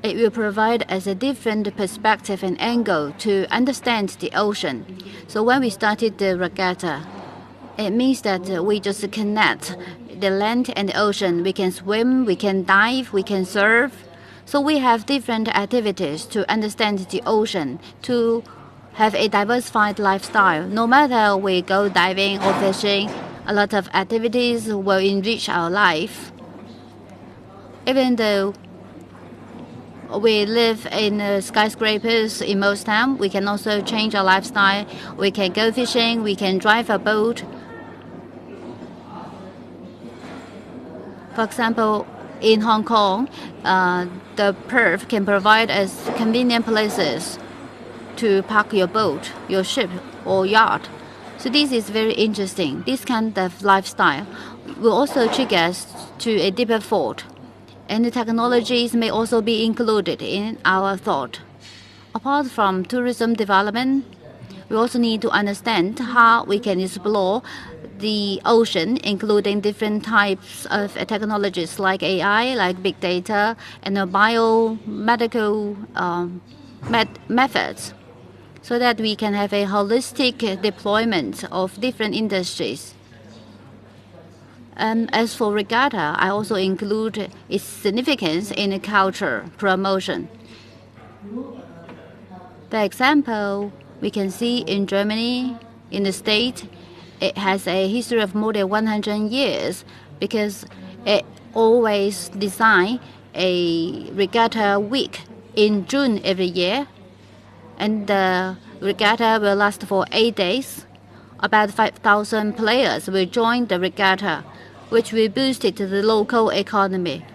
It will provide us a different perspective and angle to understand the ocean. So when we started the regatta, it means that we just connect the land and the ocean. We can swim, we can dive, we can surf. So we have different activities to understand the ocean, to have a diversified lifestyle. No matter we go diving or fishing, a lot of activities will enrich our life. Even though we live in skyscrapers in most time, we can also change our lifestyle. We can go fishing, we can drive a boat. For example, in Hong Kong, the Perth can provide us convenient places to park your boat, your ship, or yacht. So this is very interesting. This kind of lifestyle will also trigger us to a deeper thought. And the technologies may also be included in our thought. Apart from tourism development, we also need to understand how we can explore the ocean, including different types of technologies like AI, like big data, and biomedical methods, so that we can have a holistic deployment of different industries. And as for regatta, I also include its significance in culture promotion. For example, we can see in Germany, in the States, it has a history of more than 100 years because it always design a regatta week in June every year. And the regatta will last for 8 days. About 5,000 players will join the regatta, which will boost it to the local economy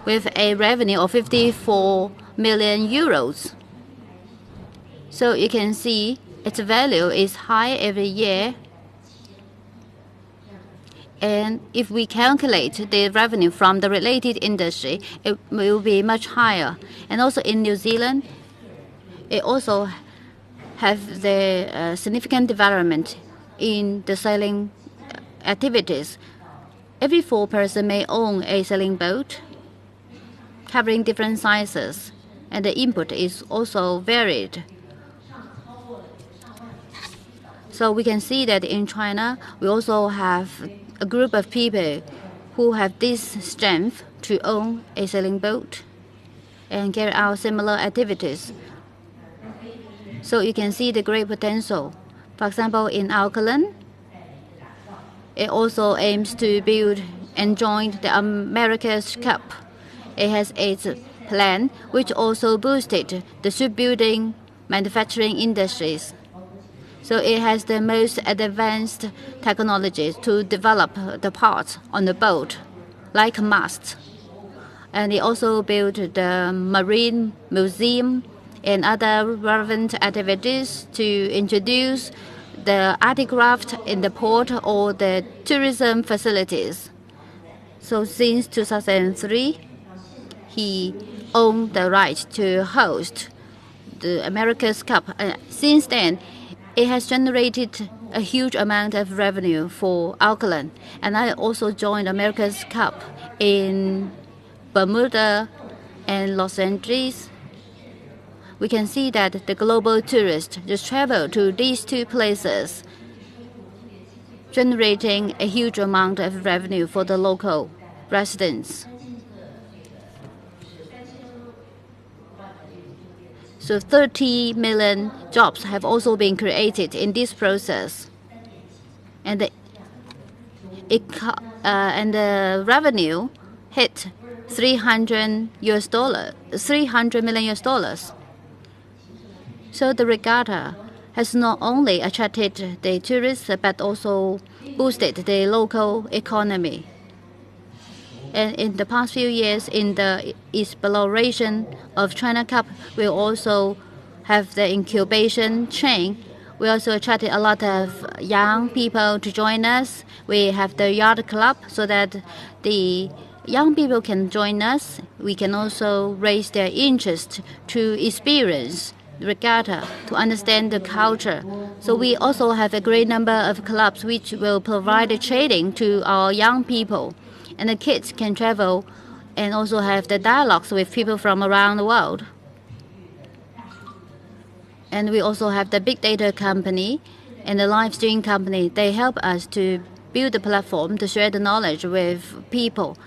with a revenue of 54 million euros. So you can see its value is high every year. And if we calculate the revenue from the related industry, it will be much higher. And also in New Zealand, it also have the significant development in the sailing activities. Every 4 person may own a sailing boat covering different sizes, and the input is also varied. So we can see that in China, we also have a group of people who have this strength to own a sailing boat and carry out similar activities. So you can see the great potential. For example, in Auckland, it also aims to build and join the America's Cup. It has its plan, which also boosted the shipbuilding manufacturing industries. So it has the most advanced technologies to develop the parts on the boat, like masts. And it also built the marine museum and other relevant activities to introduce the articraft in the port or the tourism facilities. So since 2003, he owned the right to host the America's Cup. Since then, it has generated a huge amount of revenue for Auckland. And I also joined America's Cup in Bermuda and Los Angeles. We can see that the global tourists just travel to these two places, generating a huge amount of revenue for the local residents. So 30 million jobs have also been created in this process. And the revenue hit $300 million. So the regatta has not only attracted the tourists but also boosted the local economy. And in the past few years, in the exploration of China Cup, we also have the incubation chain. We also attracted a lot of young people to join us. We have the yacht club so that the young people can join us. We can also raise their interest to experience the regatta, to understand the culture. So we also have a great number of clubs which will provide the training to our young people. And the kids can travel and also have the dialogues with people from around the world. And we also have the big data company and the live stream company. They help us to build the platform to share the knowledge with people.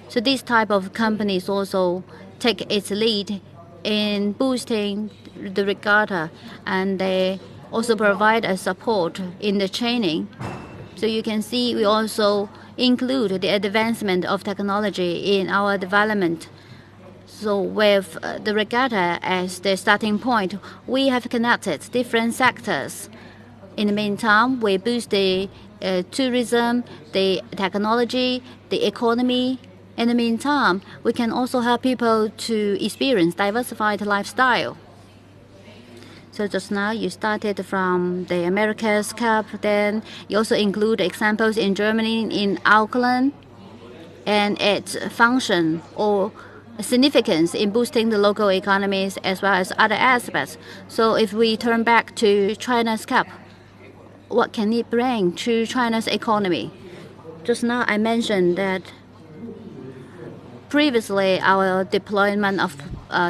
So these type of companies also take its lead in boosting the regatta, and they also provide a support in the training. So you can see we also include the advancement of technology in our development. So with the regatta as the starting point, we have connected different sectors. In the meantime, we boost the tourism, the technology, the economy. In the meantime, we can also help people to experience diversified lifestyle. So just now you started from the America's Cup, then you also include examples in Germany, in Auckland, and its function or significance in boosting the local economies as well as other aspects. So if we turn back to China's Cup, what can it bring to China's economy? Just now I mentioned that previously our deployment of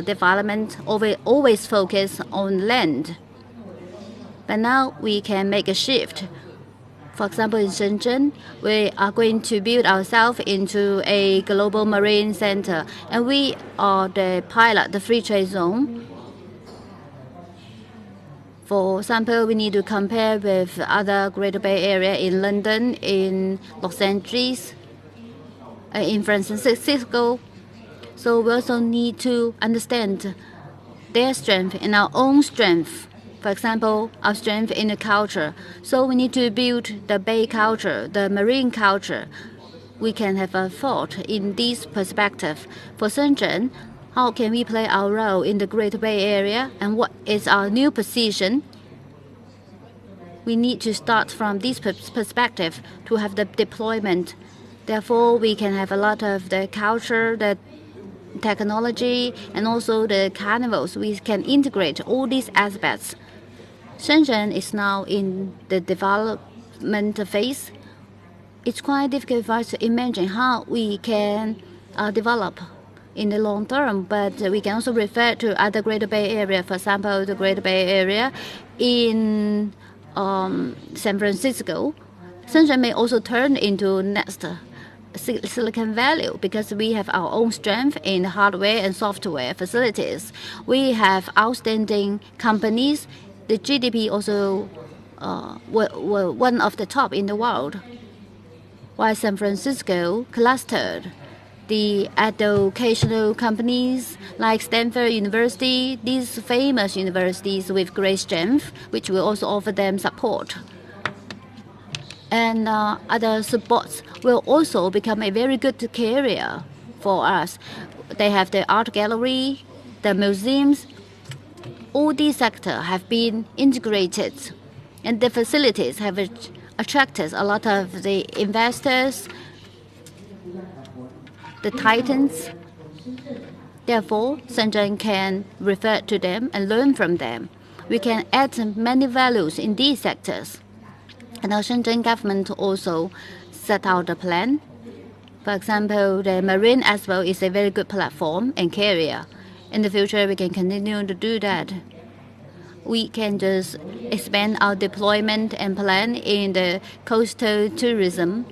development always focused on land. But now we can make a shift. For example, in Shenzhen, we are going to build ourselves into a global marine center. And we are the pilot, the free trade zone. For example, we need to compare with other Greater Bay Area in London, in Los Angeles, in Francisco. So we also need to understand their strength and our own strength. For example, our strength in the culture. So we need to build the bay culture, the marine culture. We can have a thought in this perspective. For Shenzhen, how can we play our role in the Greater Bay Area and what is our new position? We need to start from this perspective to have the deployment. Therefore, we can have a lot of the culture, the technology, and also the carnivals. We can integrate all these aspects. Shenzhen is now in the development phase. It's quite difficult for us to imagine how we can develop in the long term, but we can also refer to other Greater Bay Area. For example, the Greater Bay Area in San Francisco. Shenzhen may also turn into next Silicon Valley because we have our own strength in hardware and software facilities. We have outstanding companies. The GDP also were one of the top in the world. While San Francisco clustered the educational companies like Stanford University, these famous universities with great strength, which will also offer them support. And other sports will also become a very good career for us. They have the art gallery, the museums. All these sectors have been integrated, and the facilities have attracted a lot of the investors, the titans. Therefore, Shenzhen can refer to them and learn from them. We can add many values in these sectors. And our Shenzhen government also set out a plan. For example, the Marine Expo is a very good platform and carrier. In the future, we can continue to do that. We can just expand our deployment and plan in the coastal tourism,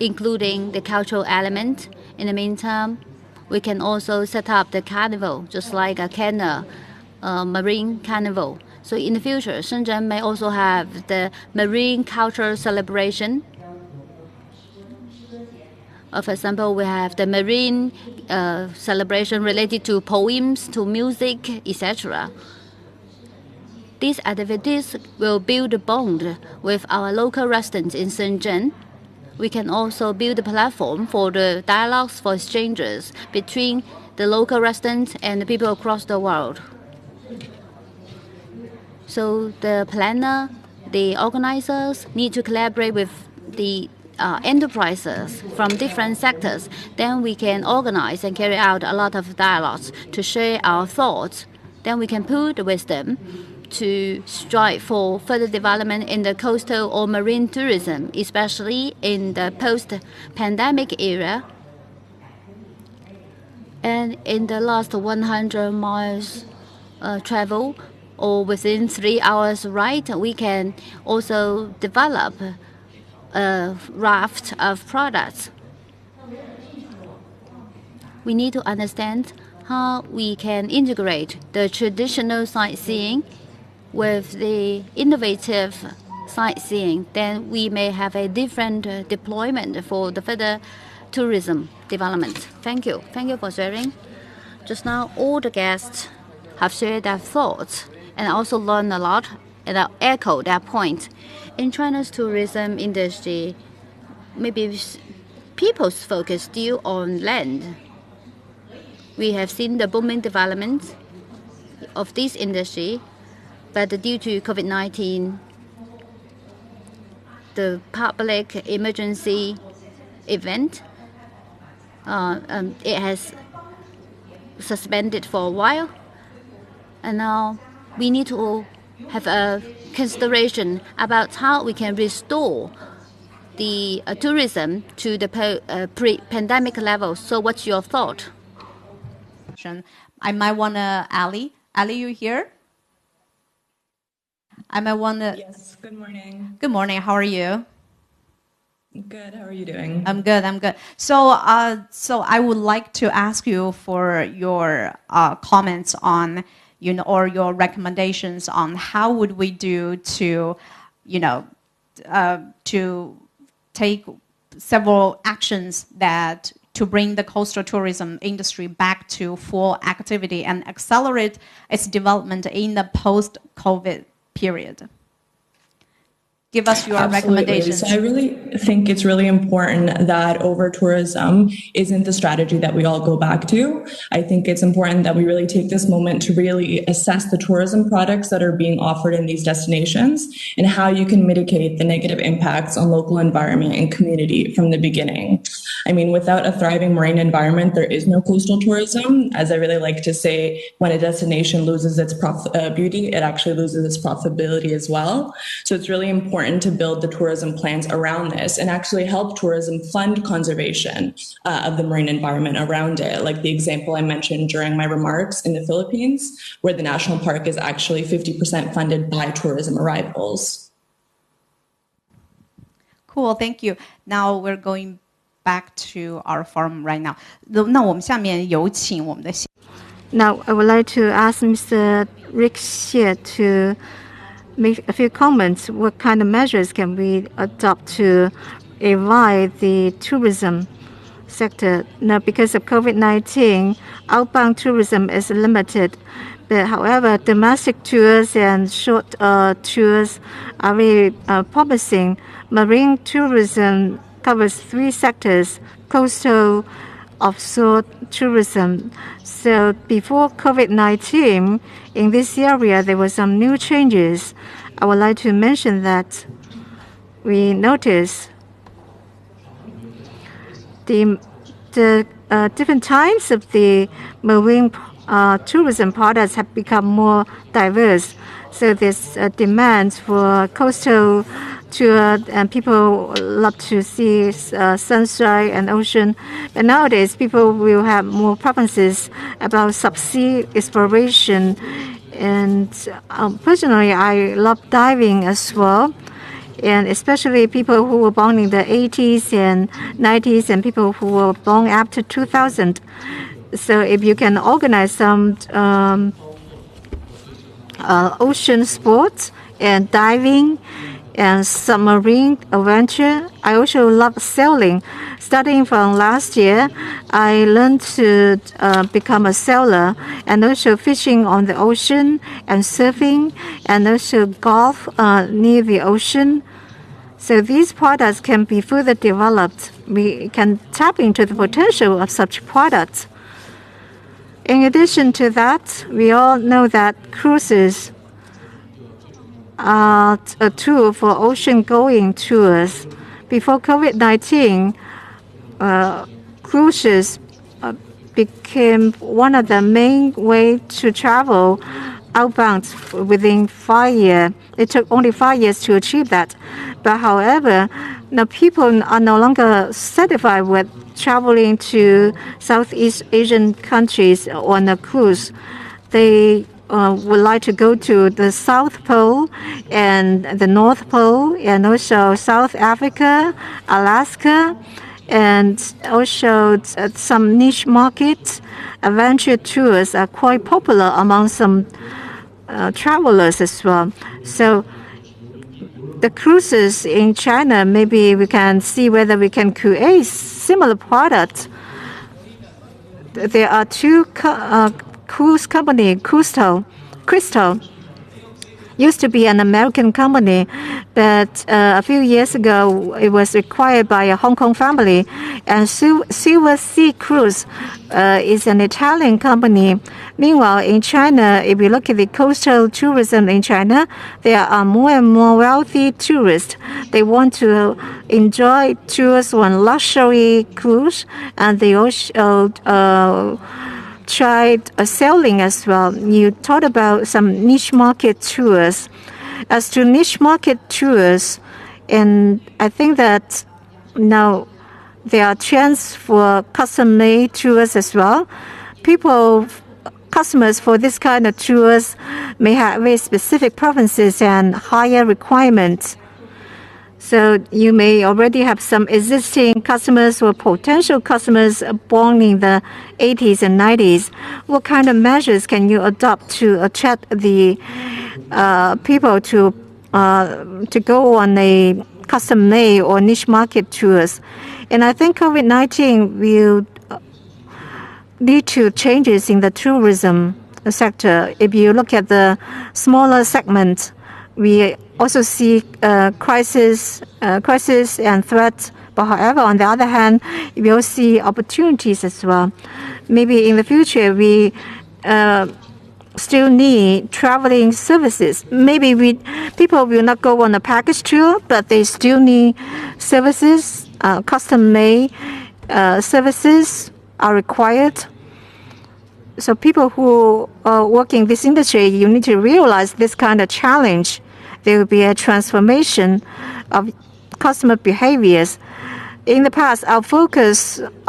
including the cultural element. In the meantime, we can also set up the carnival, just like a canal, marine carnival. So in the future, Shenzhen may also have the marine cultural celebration. For example, we have the marine celebration related to poems, to music, etc. These activities will build a bond with our local residents in Shenzhen. We can also build a platform for the dialogues for exchanges between the local residents and the people across the world. So the planner, the organizers need to collaborate with the enterprises from different sectors. Then we can organize and carry out a lot of dialogues to share our thoughts. Then we can pool the wisdom to strive for further development in the coastal or marine tourism, especially in the post-pandemic era. And in the last 100 miles travel, or within 3 hours ride, we can also develop a raft of products. We need to understand how we can integrate the traditional sightseeing with the innovative sightseeing. Then we may have a different deployment for the further tourism development. Thank you. Thank you for sharing. Just now, all the guests have shared their thoughts and also learned a lot and echo that point. In China's tourism industry, maybe people's focus still on land. We have seen the booming development of this industry, but due to COVID-19, the public emergency event, it has suspended for a while, and now we need to have a consideration about how we can restore the tourism to the pre-pandemic level. So what's your thought? I might want to, Ali, you here? I might want to. Yes, good morning. Good morning, how are you? Good, how are you doing? I'm good. So I would like to ask you for your comments on, or your recommendations on how would we do to, to take several actions that to bring the coastal tourism industry back to full activity and accelerate its development in the post-COVID period. Give us your recommendations. So I really think it's really important that over-tourism isn't the strategy that we all go back to. I think it's important that we really take this moment to really assess the tourism products that are being offered in these destinations and how you can mitigate the negative impacts on local environment and community from the beginning. I mean, without a thriving marine environment, there is no coastal tourism. As I really like to say, when a destination loses its beauty, it actually loses its profitability as well. So it's really important to build the tourism plans around this and actually help tourism fund conservation of the marine environment around it. Like the example I mentioned during my remarks in the Philippines, where the national park is actually 50% funded by tourism arrivals. Cool, thank you. Now we're going back to our forum right now. 那我们下面有请我们的 Now I would like to ask Mr. Rick Xie to make a few comments. What kind of measures can we adopt to revive the tourism sector? Now, because of COVID-19, outbound tourism is limited. But however, domestic tours and short tours are very promising. Marine tourism covers 3 sectors: coastal, offshore tourism. So before COVID-19, in this area, there were some new changes. I would like to mention that we noticed the different types of the marine tourism products have become more diverse. So there's a demand for coastal tour, and people love to see sunshine and ocean. But nowadays, people will have more preferences about subsea exploration. And personally, I love diving as well. And especially people who were born in the 80s and 90s and people who were born after 2000. So if you can organize some ocean sports and diving and submarine adventure. I also love sailing. Starting from last year, I learned to become a sailor, and also fishing on the ocean and surfing and also golf near the ocean. So these products can be further developed. We can tap into the potential of such products. In addition to that, we all know that cruises are a tool for ocean-going tours. Before COVID-19, cruises became one of the main ways to travel outbound within 5 years. It took only 5 years to achieve that. But however, now people are no longer satisfied with traveling to Southeast Asian countries on a cruise. They would like to go to the South Pole and the North Pole, and also South Africa, Alaska, and also some niche markets. Adventure tours are quite popular among some travelers as well. So the cruises in China, maybe we can see whether we can create similar products. There are two cruise company, Crystal used to be an American company, but a few years ago it was acquired by a Hong Kong family. And Silver Sea Cruise is an Italian company. Meanwhile, in China, if you look at the coastal tourism in China, there are more and more wealthy tourists. They want to enjoy tours on luxury cruise, and they also tried sailing as well. You talked about some niche market tours. As to niche market tours, and I think that now there are trends for custom-made tours as well. Customers for this kind of tours may have very specific preferences and higher requirements. So you may already have some existing customers or potential customers born in the 80s and 90s. What kind of measures can you adopt to attract the people to go on a custom-made or niche market tours? And I think COVID-19 will lead to changes in the tourism sector. If you look at the smaller segment, we also see crisis and threats. But however, on the other hand, we will see opportunities as well. Maybe in the future, we still need traveling services. Maybe people will not go on a package tour, but they still need services. Custom-made services are required. So people who work in this industry, you need to realize this kind of challenge. There will be a transformation of customer behaviors. In the past, our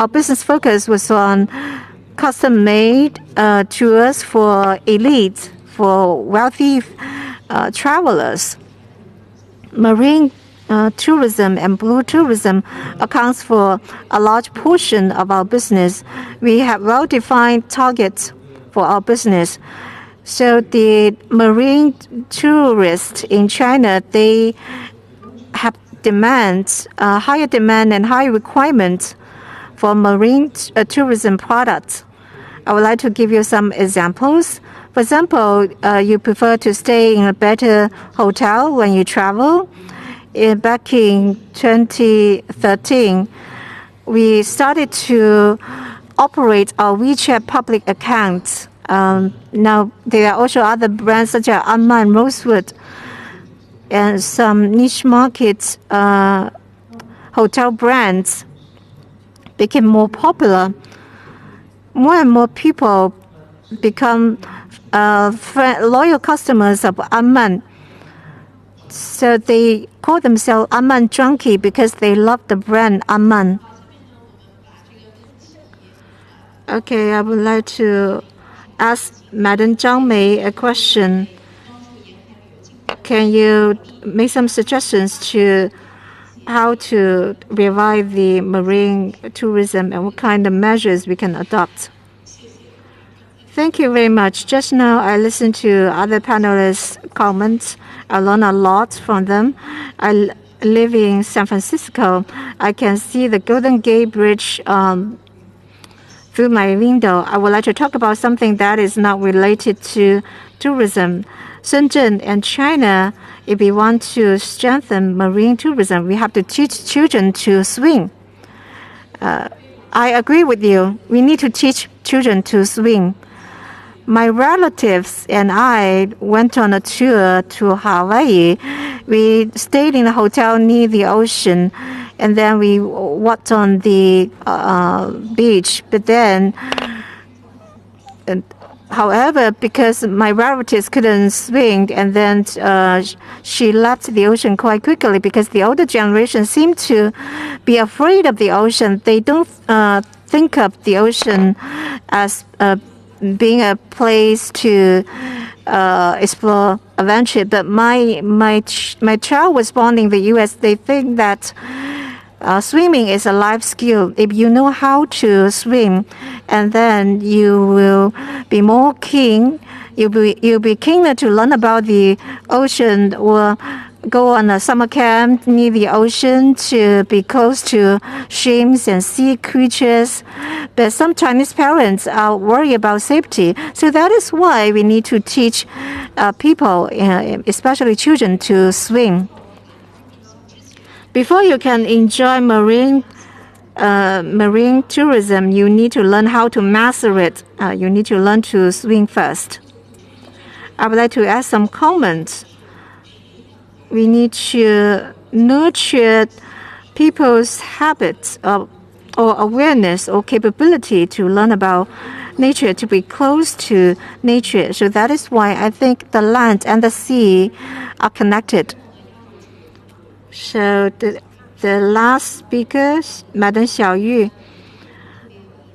business focus was on custom-made tours for elite, for wealthy travelers. Marine tourism and blue tourism accounts for a large portion of our business. We have well-defined targets for our business. So the marine tourists in China, they have higher demand and high requirements for marine tourism products. I would like to give you some examples. For example, you prefer to stay in a better hotel when you travel. Back in 2013, we started to operate our WeChat public accounts. Now, there are also other brands such as Anma and Rosewood, and some niche market hotel brands became more popular. More and more people become loyal customers of Aman. So they call themselves Aman junkie because they love the brand Aman. Okay, I would like to ask Madam Zhang Mei a question. Can you make some suggestions to how to revive the marine tourism and what kind of measures we can adopt? Thank you very much. Just now, I listened to other panelists' comments. I learned a lot from them. I live in San Francisco. I can see the Golden Gate Bridge through my window. I would like to talk about something that is not related to tourism. Shenzhen and China, if we want to strengthen marine tourism, we have to teach children to swim. I agree with you. We need to teach children to swim. My relatives and I went on a tour to Hawaii. We stayed in a hotel near the ocean, and then we walked on the beach. But then, however, because my relatives couldn't swim, and then she left the ocean quite quickly because the older generation seemed to be afraid of the ocean. They don't think of the ocean as being a place to explore adventure. But my child was born in the U.S. They think that swimming is a life skill. If you know how to swim, and then you will be more keen. You'll be keener to learn about the ocean or go on a summer camp near the ocean to be close to shrimps and sea creatures. But some Chinese parents are worried about safety. So that is why we need to teach people, especially children, to swim. Before you can enjoy marine tourism, you need to learn how to master it. You need to learn to swim first. I would like to add some comments. We need to nurture people's habits or awareness or capability to learn about nature, to be close to nature. So that is why I think the land and the sea are connected. So the last speaker, Madam Xiao,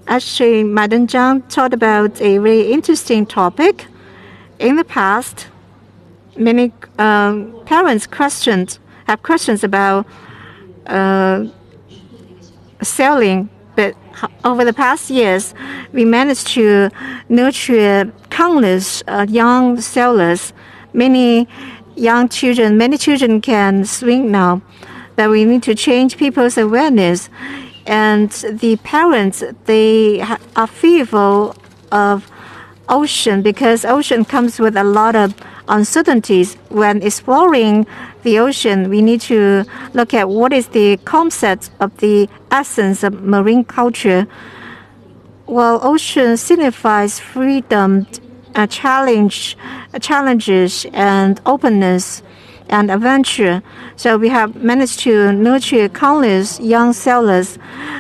actually, Madam Zhang talked about a very interesting topic. In the past, many parents have questions about sailing, but over the past years, we managed to nurture countless young sailors. Many children can swim now. That we need to change people's awareness, and the parents, they are fearful of ocean because ocean comes with a lot of uncertainties. When exploring the ocean, we need to look at what is the concept of the essence of marine culture. Well, ocean signifies freedom, challenges, and openness and adventure. So we have managed to nurture countless young sailors.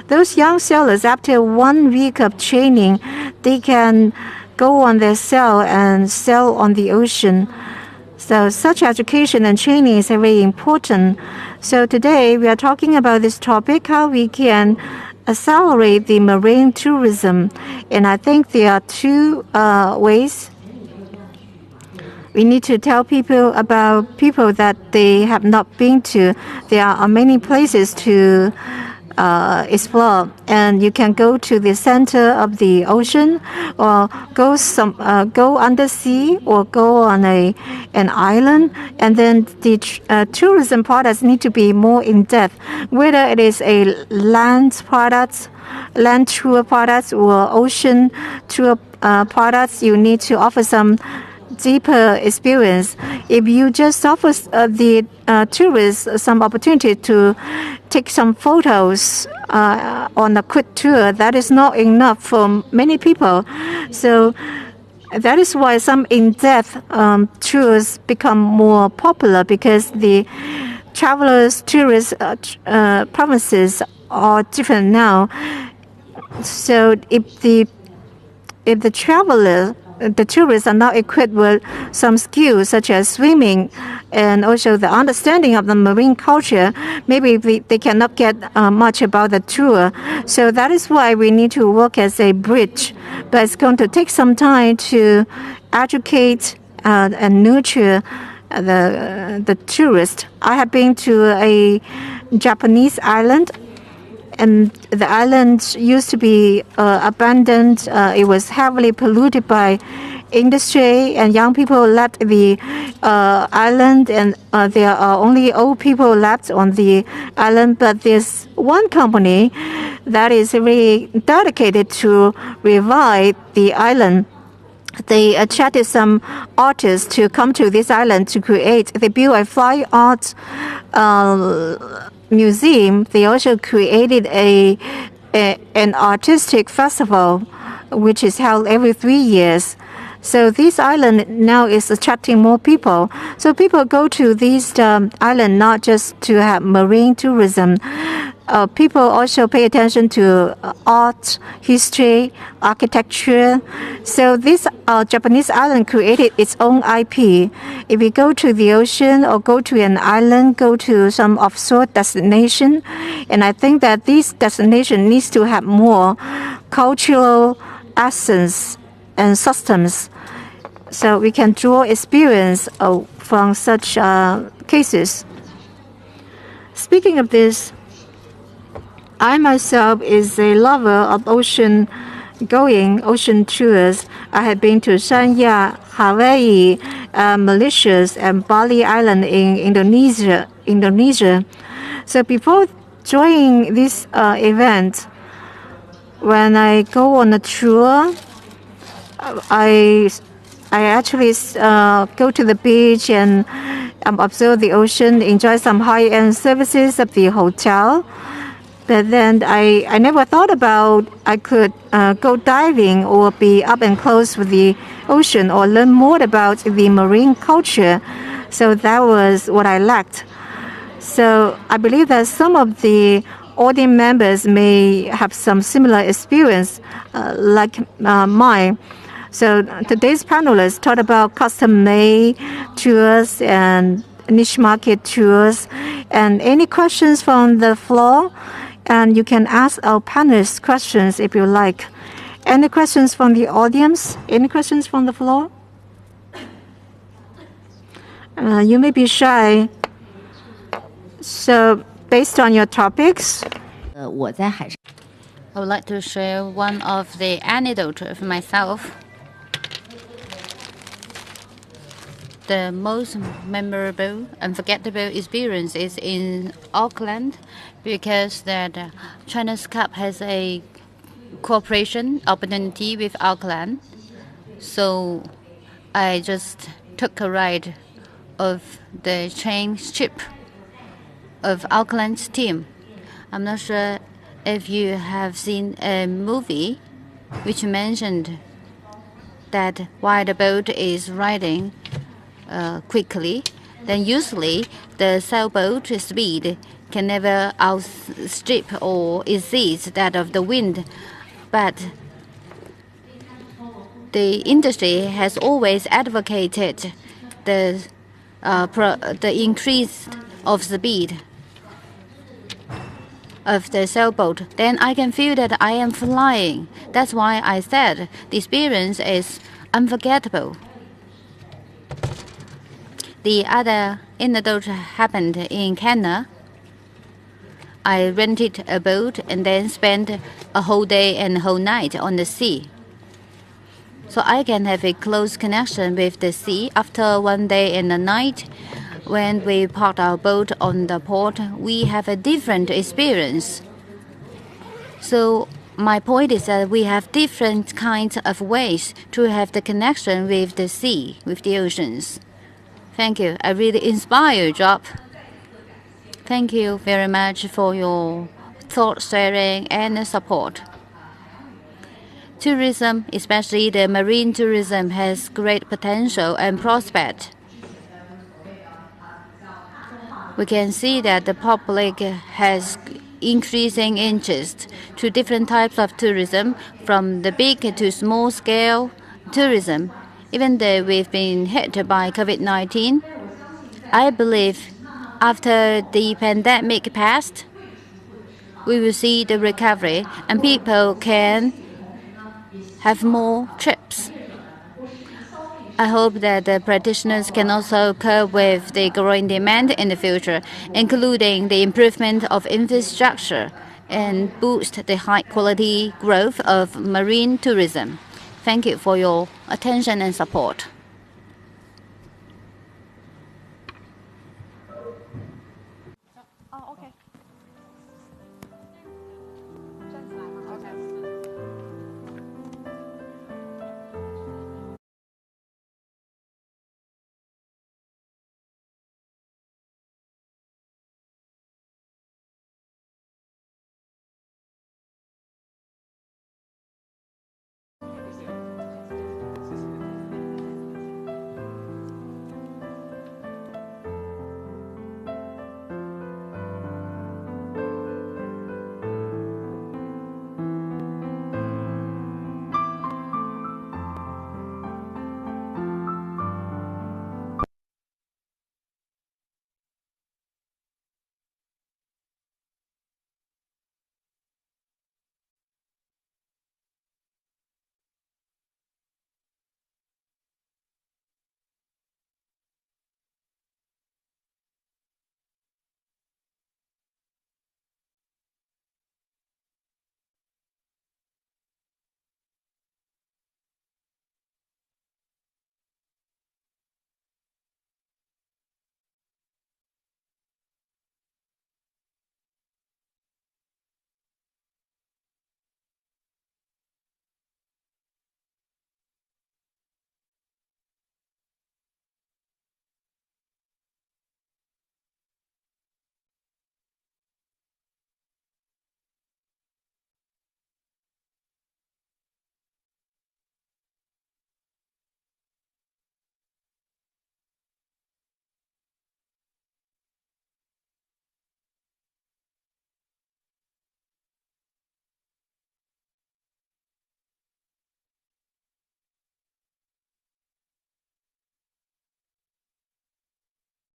Those young sailors, after 1 week of training, they can go on their sail and sail on the ocean. So such education and training is very important. So today we are talking about this topic, how we can accelerate the marine tourism. And I think there are two ways. We need to tell people about people that they have not been to. There are many places to explore, and you can go to the center of the ocean, or go undersea, or go on an island. And then the tourism products need to be more in depth, whether it is a land tour products, or ocean tour products. You need to offer some deeper experience. If you just offer the tourists some opportunity to take some photos on a quick tour, that is not enough for many people. So that is why some in-depth tours become more popular, because the tourist provinces are different now. So if the traveler the tourists are not equipped with some skills such as swimming and also the understanding of the marine culture, maybe they cannot get much about the tour. So that is why we need to work as a bridge. But it's going to take some time to educate and nurture the tourist. I have been to a Japanese island, and the island used to be abandoned. It was heavily polluted by industry, and young people left the island, and there are only old people left on the island. But there's one company that is really dedicated to revive the island. They attracted some artists to come to this island to create. They built a fine art museum. They also created an artistic festival, which is held every 3 years. So this island now is attracting more people. So people go to this island not just to have marine tourism. People also pay attention to art, history, architecture. So this Japanese island created its own IP. If you go to the ocean or go to an island, go to some offshore destination, and I think that this destination needs to have more cultural essence and systems, so we can draw experience from such cases. Speaking of this, I myself is a lover of ocean tours. I have been to Sanya, Hawaii, Mauritius, and Bali Island in Indonesia. So before joining this event, when I go on a tour, I actually go to the beach and observe the ocean, enjoy some high-end services of the hotel. But then I never thought about I could go diving or be up and close with the ocean or learn more about the marine culture. So that was what I lacked. So I believe that some of the audience members may have some similar experience like mine. So today's panelists talked about custom-made tours and niche market tours. And any questions from the floor? And you can ask our panelists questions if you like. Any questions from the audience? Any questions from the floor? You may be shy. So based on your topics, I would like to share one of the anecdote of myself. The most memorable, unforgettable experience is in Auckland, because that China's Cup has a cooperation opportunity with Auckland. So I just took a ride of the train ship of Auckland's team. I'm not sure if you have seen a movie which mentioned that while the boat is riding quickly, then usually the sailboat speed can never outstrip or exceed that of the wind. But the industry has always advocated the increase of speed of the sailboat. Then I can feel that I am flying. That's why I said the experience is unforgettable. The other anecdote happened in Canada. I rented a boat and then spent a whole day and a whole night on the sea. So I can have a close connection with the sea. After one day and a night, when we park our boat on the port, we have a different experience. So my point is that we have different kinds of ways to have the connection with the sea, with the oceans. Thank you. I really inspire your job. Thank you very much for your thought sharing and support. Tourism, especially the marine tourism, has great potential and prospect. We can see that the public has increasing interest to different types of tourism, from the big to small scale tourism. Even though we've been hit by COVID-19, I believe after the pandemic passed, we will see the recovery and people can have more trips. I hope that the practitioners can also cope with the growing demand in the future, including the improvement of infrastructure and boost the high-quality growth of marine tourism. Thank you for your attention and support.